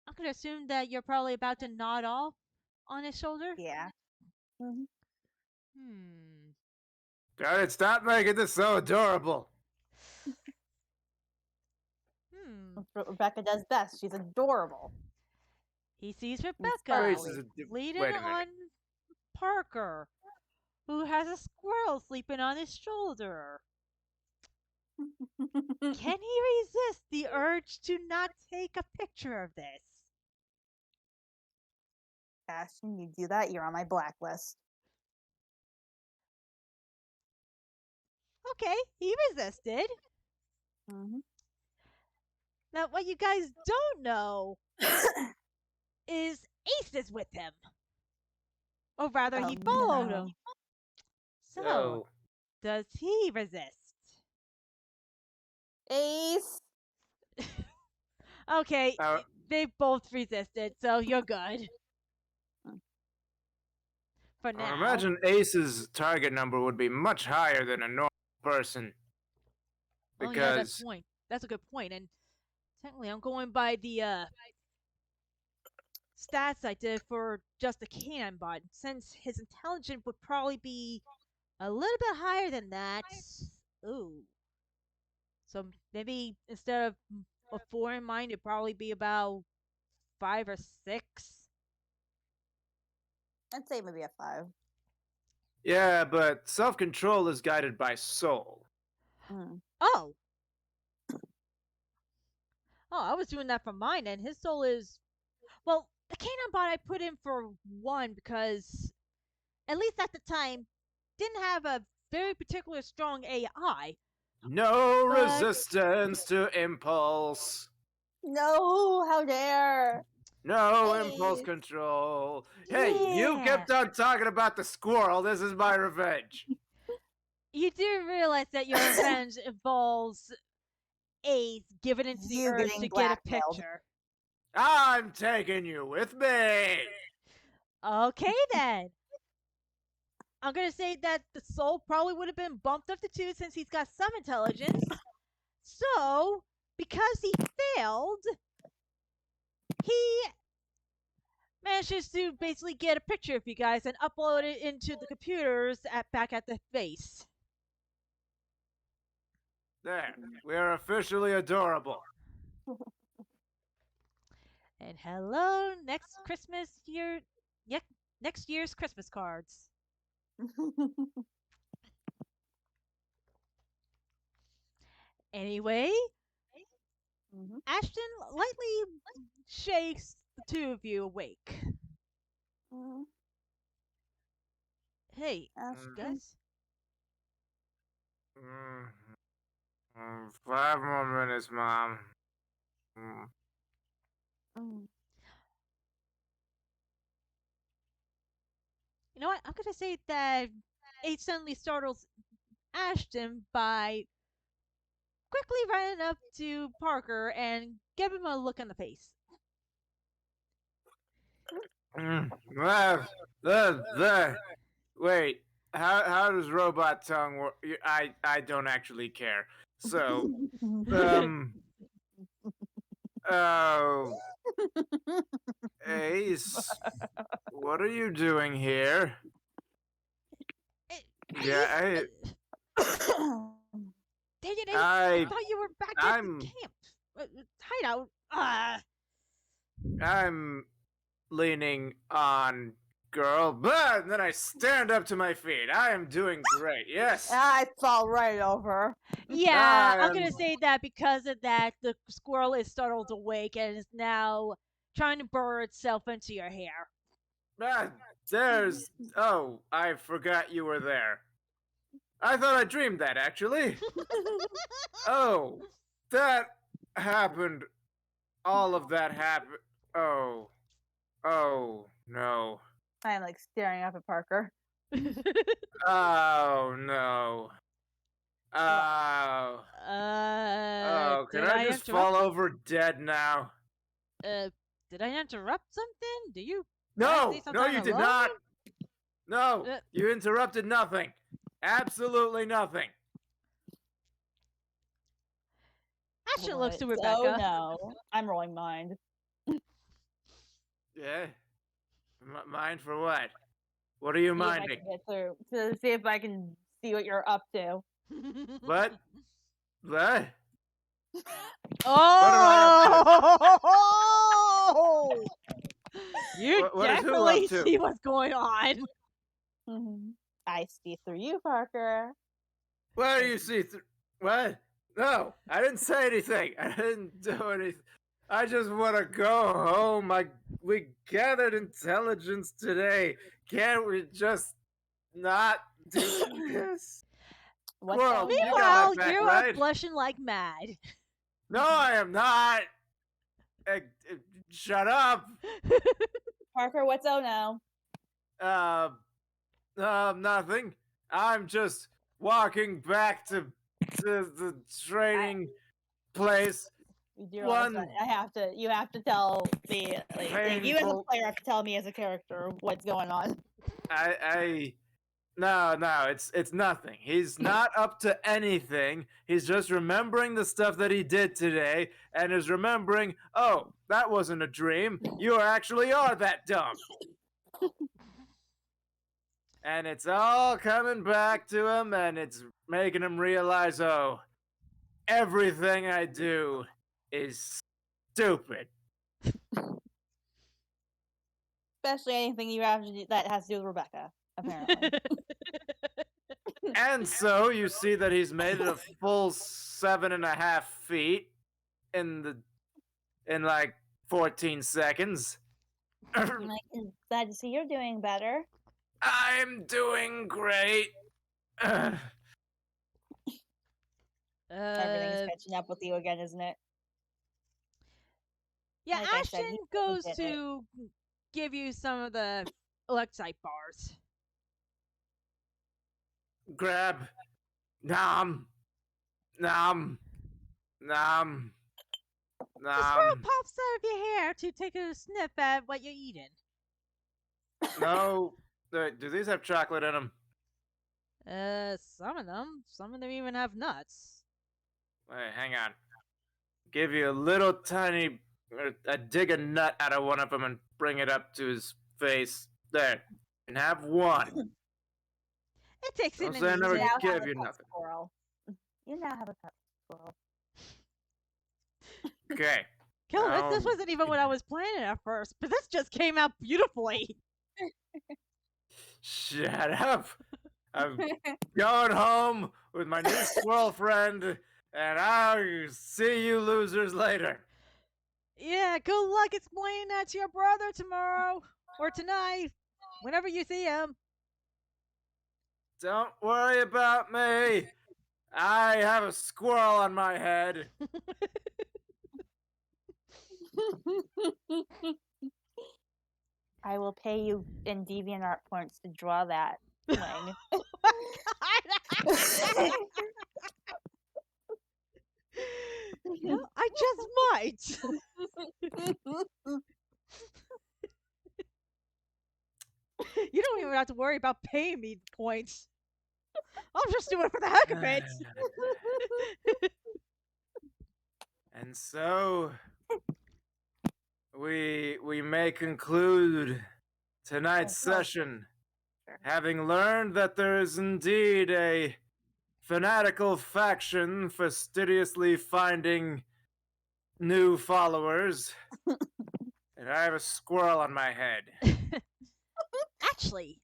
I'm gonna assume that you're probably about to nod off on his shoulder. Yeah. Mm-hmm. Hmm. Darn it, stop making this so adorable. Hmm. That's what Rebecca does best. She's adorable. He sees And Rebecca Grace sparkly. is a leading Wait a minute. on Parker, who has a squirrel sleeping on his shoulder. Can he resist the urge to not take a picture of this? Ashton, you do that, you're on my blacklist. Okay, he resisted. Mm-hmm. Now, what you guys don't know is Ace is with him. Or rather, he Oh followed no. him. So, So, does he resist? Ace. Okay, uh, they both resisted, so you're good. For I now. imagine Ace's target number would be much higher than a normal person. Oh yeah, Because, that's a good point. And technically, I'm going by the stats I did for just the canine bot. Since his intelligence would probably be a little bit higher than that. Ooh. So maybe instead of a 4 in mind, it'd probably be about 5 or 6. I'd say maybe a 5. yeah, but self control is guided by soul. Mm. Oh. Oh, I was doing that for mine, and his soul is. Well, the canine bot I put in for 1 because, at least at the time, didn't have a very particular strong AI. No But resistance to impulse. No, how dare! No impulse Ace. control. Hey, you yeah, kept on talking about the squirrel. This is my revenge. you do realize that your revenge involves Ace giving into the You urge getting to get a blackmailed. picture. I'm taking you with me. Okay then. I'm gonna say that the soul probably would have been bumped up to 2 since he's got some intelligence. So, because he failed, he manages to basically get a picture of you guys and upload it into the computers back at the base. There, we are officially adorable. And hello, next Christmas year, next year's Christmas cards. Anyway, Mhm. Ashton lightly shakes the two of you awake. Mhm. Hey, Ashton. guys. Mm, 5 more minutes, Mom. Mm. Mm. You know what? I'm gonna say that it suddenly startles Ashton by quickly running up to Parker and give him a look on the face. There. Wait, how does robot tongue work? I don't actually care. So, um, oh, Ace, what are you doing here? Yeah, Dang it, Ace! I I, thought you were back at the I'm, camp hideout. I'm leaning on girl, but then I stand up to my feet. I am doing great. Yes, I fall right over. Yeah, I I'm am. gonna say that because of that, the squirrel is startled awake and is now trying to burrow itself into your hair. Ah, there's. Oh, I forgot you were there. I thought I dreamed that actually. Oh, that happened. All of that happened. Oh, oh no. I am like staring up at Parker. Oh no. Oh. Oh, can Did I I just interrupt? fall over dead now? Did I interrupt something? Do you guys No, need some no, time you did alone? not. No, Uh, you interrupted nothing. Absolutely nothing. Ashton looks to What? Oh Rebecca. no. I'm rolling mind. Yeah. Mind for what? What are you See if I minding? can get through to see if I can see what you're up to. What? What? What am I up to? Oh! You What is who up definitely to? see what's going on. Mhm. I see through you, Parker. What do you see through? What? No, I didn't say anything. I didn't do anything. I just want to go home. We gathered intelligence today. Can't we just not do this? What's Squirrel, oh you no? got my Meanwhile, back, you are right? blushing like mad. No, I am not. Shut up. Parker, what's oh no? Uh, Nothing. I'm just walking back to the training place. You do realize that One you have to tell me, like you as a painful. player have to tell me as a character what's going on. I no, it's nothing. He's not up to anything. He's just remembering the stuff that he did today and is remembering, oh, that wasn't a dream. You actually are that dumb. And it's all coming back to him and it's making him realize, oh, everything I do is stupid. Especially anything you have to do that has to do with Rebecca, apparently. And so you see that he's made it a full 7.5 feet in like 14 seconds. I'm like, glad to see you're doing better. I'm doing great. Everything's catching up with you again, isn't it? Yeah, Like I said, Ashton you goes did it. to give you some of the electrolyte bars. Grab. Nom. Nom. Nom. The squirrel Nom. pops out of your hair to take a sniff at what you're eating. No. Do these have chocolate in them? Some of them. Some of them even have nuts. Wait, hang on. Give you a little tiny. I dig a nut out of one of them and bring it up to his face. There. And have one. It takes Don't in and say I eats never You now it. have gave a you pet nothing. squirrel. You now have a pet squirrel. Okay. Kill it. This wasn't even what I was planning at first, but this just came out beautifully. Shut up. I'm going home with my new squirrel friend, and I'll see you losers later. Yeah, good luck explaining that to your brother tomorrow or tonight, whenever you see him. Don't worry about me. I have a squirrel on my head. I will pay you in DeviantArt points to draw that wing. Oh my god! You know, I just might. You don't even have to worry about paying me points. I'll just do it for the heck of it. And so we may conclude tonight's session having learned that there is indeed a fanatical faction fastidiously finding new followers. And I have a squirrel on my head. Actually,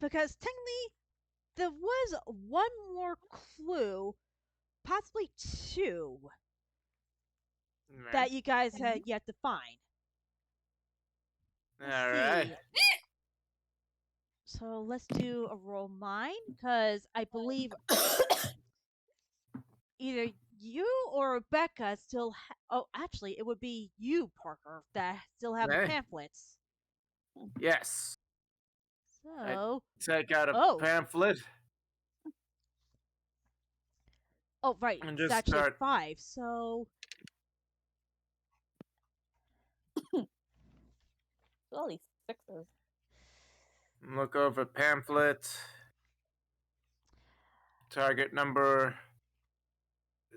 because technically there was one more clue, possibly two, that you guys had yet to find. All right. So let's do a roll mine, because I believe either you or Rebecca still. Oh, actually, it would be you, Parker, that still have the Okay. pamphlets. Yes. So, Take out a Oh. pamphlet oh right, and it's just actually start. 5. So All these sixes. Look over pamphlet. Target number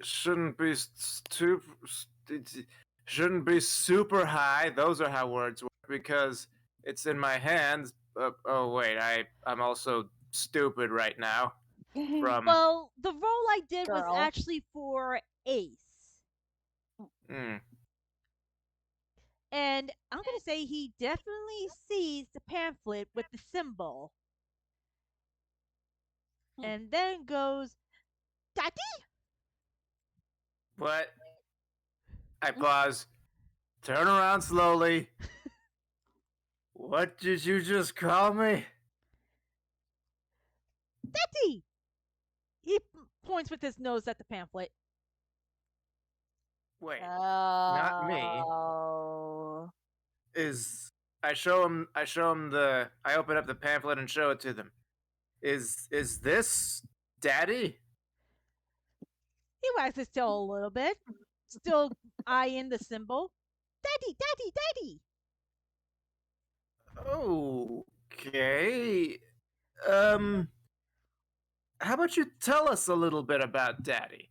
shouldn't be too. Shouldn't be super high. Those are how words work because it's in my hands. Oh wait, I'm also stupid right now. well, the roll I did was Girl. actually for Ace. Mm, And I'm going to say he definitely sees the pamphlet with the symbol. And then goes, Daddy? what? I pause. Turn around slowly. What did you just call me? Daddy! He points with his nose at the pamphlet. Wait, Not me. Oh. Is I show him the I open up the pamphlet and show it to them. Is this Daddy? He wags his tail a little bit, still eyeing the symbol. Daddy, Daddy, Daddy! Okay. How about you tell us a little bit about Daddy?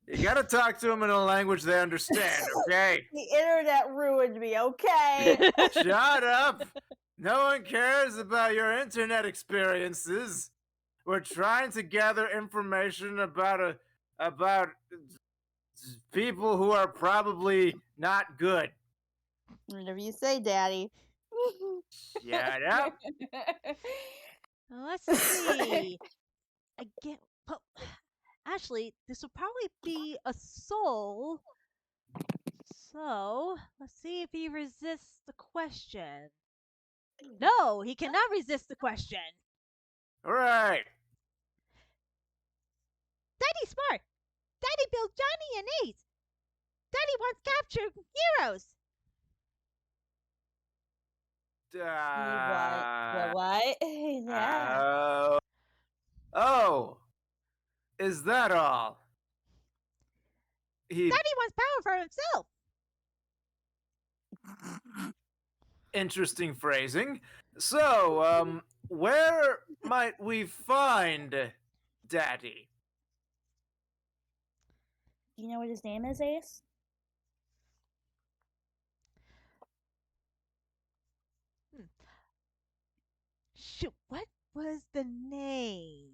You gotta talk to him in a language they understand, okay? The internet ruined me, okay? Shut up! No one cares about your internet experiences. We're trying to gather information about people who are probably not good. Whatever you say, Daddy. Shut up! Let's see. Again, well, actually, this will probably be a soul. So, let's see if he resists the question. No, he cannot resist the question. All right. Daddy smart. Daddy built Johnny and Ace. Daddy wants captured heroes. What? Yeah. Oh, is that all? He Daddy wants power for himself. Interesting phrasing. So, where might we find Daddy? Do you know what his name is, Ace? Shoot, what was the name?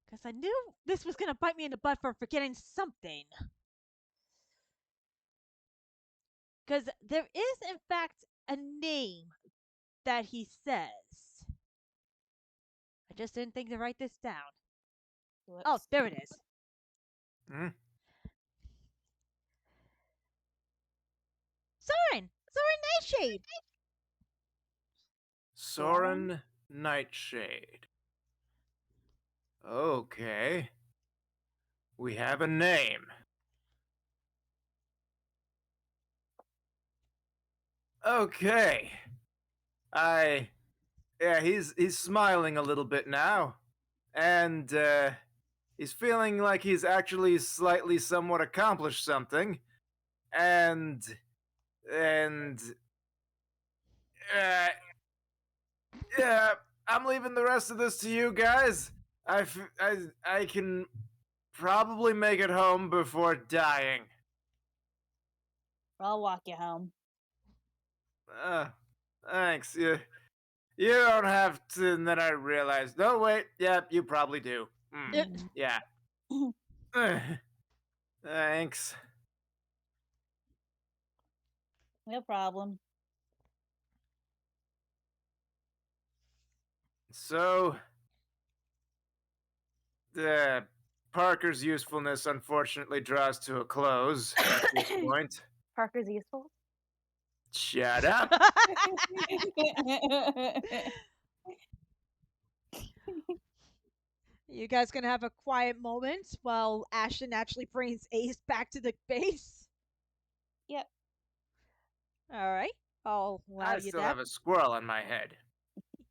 Because I knew this was going to bite me in the butt for forgetting something. Because there is, in fact, a name that he says. I just didn't think to write this down. Whoops. Oh, there it is. Hmm? Soren! Soren Nightshade! Soren Nightshade. Okay. We have a name. Okay. Yeah, he's smiling a little bit now. And he's feeling like he's actually slightly somewhat accomplished something. And uh yeah, I'm leaving the rest of this to you guys. I can probably make it home before dying. I'll walk you home. Thanks. You don't have to. And then I realized, no, wait, yeah, you probably do. Yeah. Thanks. No problem. So, Parker's usefulness unfortunately draws to a close at this point. Parker's useful. Shut up. You guys gonna have a quiet moment while Ashton actually brings Ace back to the base? Yep. Alright. I'll allow I you still that. have a squirrel on my head.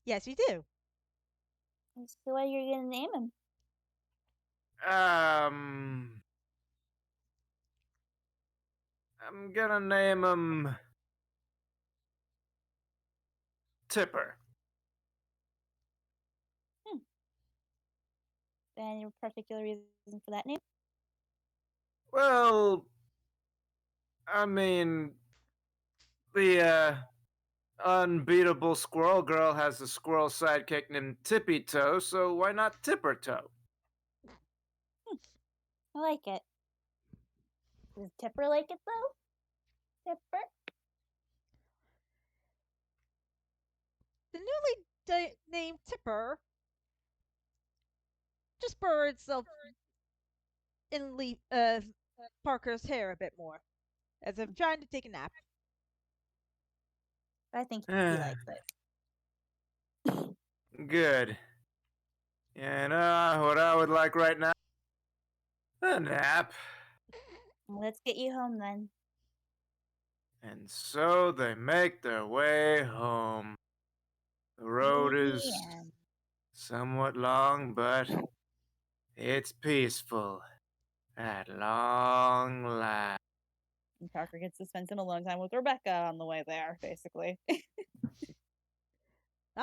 Yes, you do. So what you're gonna name him? I'm gonna name him Tipper. Any particular reason for that name? Well, I mean, the unbeatable squirrel girl has a squirrel sidekick named Tippy Toe, so why not Tipper Toe? I like it. Does Tipper like it though? Tipper? The newly named Tipper just burrowed itself in Parker's hair a bit more, as if trying to take a nap. I think he likes it. Good. You know what I would like right now? A nap. Let's get you home then. And so they make their way home. The road is Yeah. somewhat long, but it's peaceful at long last. And Parker gets to spend some alone time with Rebecca on the way there, basically. I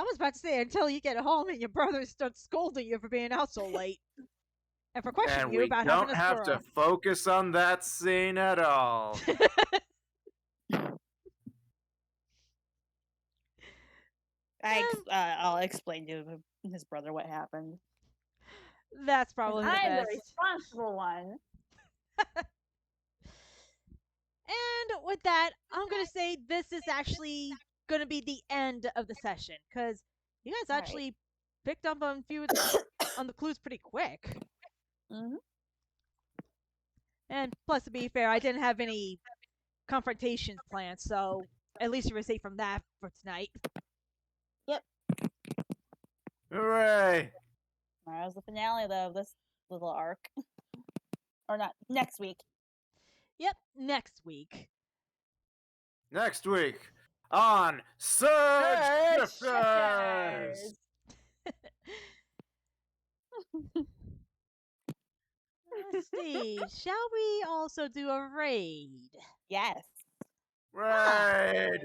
was about to say until you get home and your brother starts scolding you for being out so late. And for questioning And you we about don't having a have squirrel. to focus on that scene at all. I'll explain to his brother what happened. That's probably the I'm best. the responsible one. And with that, I'm going to say this is actually going to be the end of the session because you guys actually picked up on a few of on the clues pretty quick. Mm-hmm. And plus, to be fair, I didn't have any confrontations planned, so at least you were safe from that for tonight. Yep. Hooray! Tomorrow's the finale, though, of this little arc. Or not, next week. Yep, next week. Next week on Surge Shifters! Let's see. Shall we also do a raid? Yes. Right.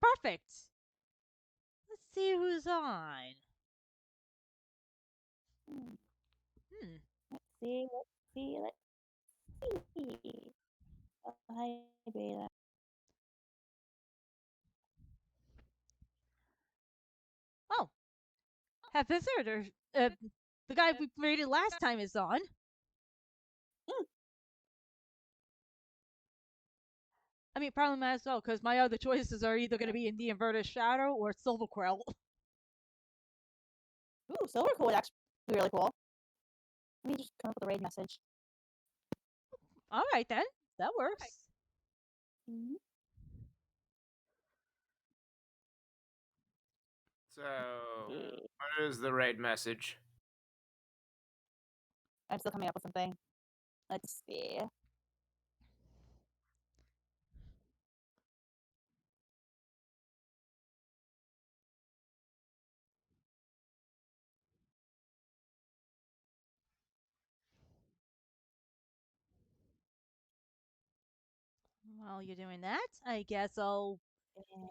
Perfect. Let's see who's on. Hmm. Hmm. Let's see. Oh, hi, Beta. Oh, have visitor. The guy we raided last time is on. Mm. I mean, probably might as well, because my other choices are either going to be in the Inverted Shadow or Silver Quill. Ooh, Silver Cool would actually be really cool. Let me just come up with a raid message. All right, then. That works. Mm-hmm. So, what is the raid message? I'm still coming up with something. Let's see. While you're doing that, I guess I'll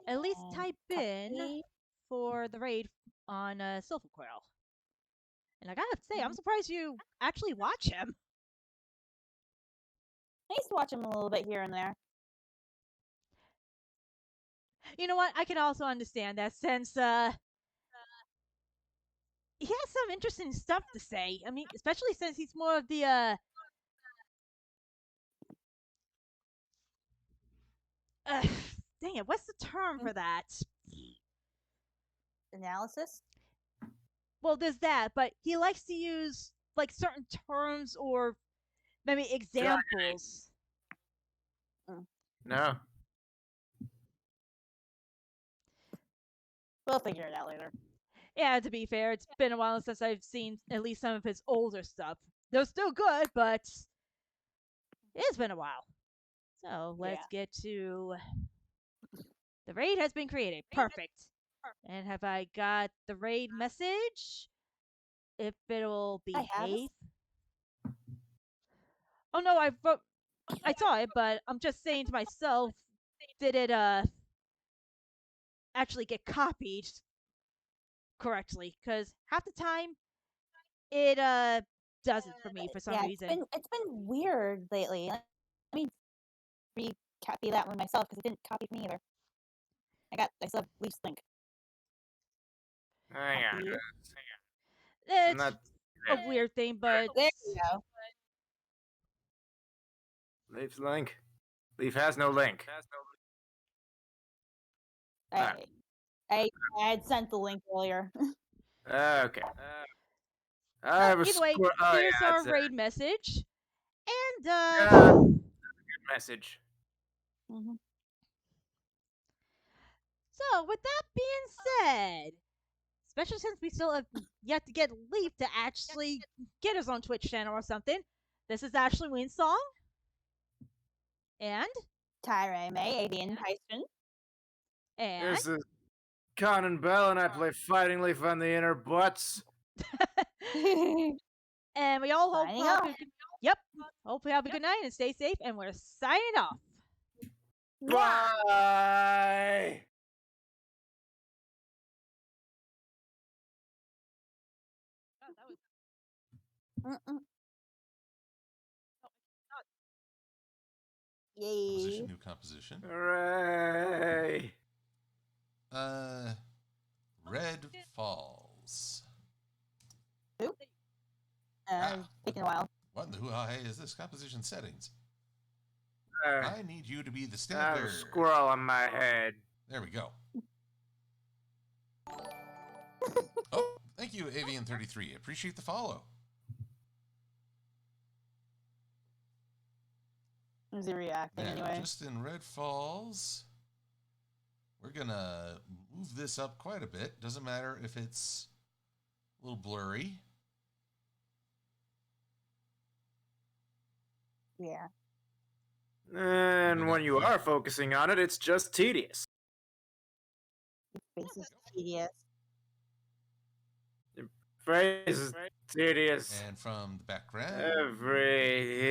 at least And type in copy. for the raid on Silver Quill. And I gotta say, I'm surprised you actually watch him. I used to watch him a little bit here and there. You know what? I can also understand that since he has some interesting stuff to say. I mean, especially since he's more of the dang it, what's the term for that? Analysis. Well, there's that, but he likes to use like certain terms or maybe examples. No. We'll figure it out later. Yeah, to be fair, it's been a while since I've seen at least some of his older stuff. They're still good, but it's been a while. So let's get to the raid has been created. Perfect. And have I got the raid message? If it'll I have. behave. Oh no, I saw it, but I'm just saying to myself, did it actually get copied correctly? Because half the time it doesn't for me for some reason. It's been weird lately. Let me recopy that one myself because it didn't copy me either. I still have Leaf's link. Hang on. Copy. It's Not a weird thing, but There you go. Leaf's link. Leaf has no link. I had sent the link earlier. Okay. I have a either way, score. Oh here's yeah, our that's a raid message. And good message. Mhm. so with that being said, especially since we still have yet to get Leaf to actually get his own Twitch channel or something, this is Ashley Ween's song. And Tyra May, Avian Tyson. This is Conan Bell, and I play Fighting Leaf on the inner butts. and we all hope Signing have off. a good, yep. Hope you have a good night and stay safe. And we're signing off. Bye. Mm-mm. Yay. Composition, new composition. Hooray. Red Falls. Taking a while. What in the hoo-ha is this? Composition settings. I I need you to be the have standard. a squirrel on my head. There we go. Oh, thank you, Avian33. Appreciate the follow. Who's he reacting Now, anyway? just in Red Falls, we're going to move this up quite a bit. Doesn't matter if it's a little blurry. Yeah. And when you are focusing on it, it's just tedious. His face is tedious. Phrase is tedious. And from the background, Every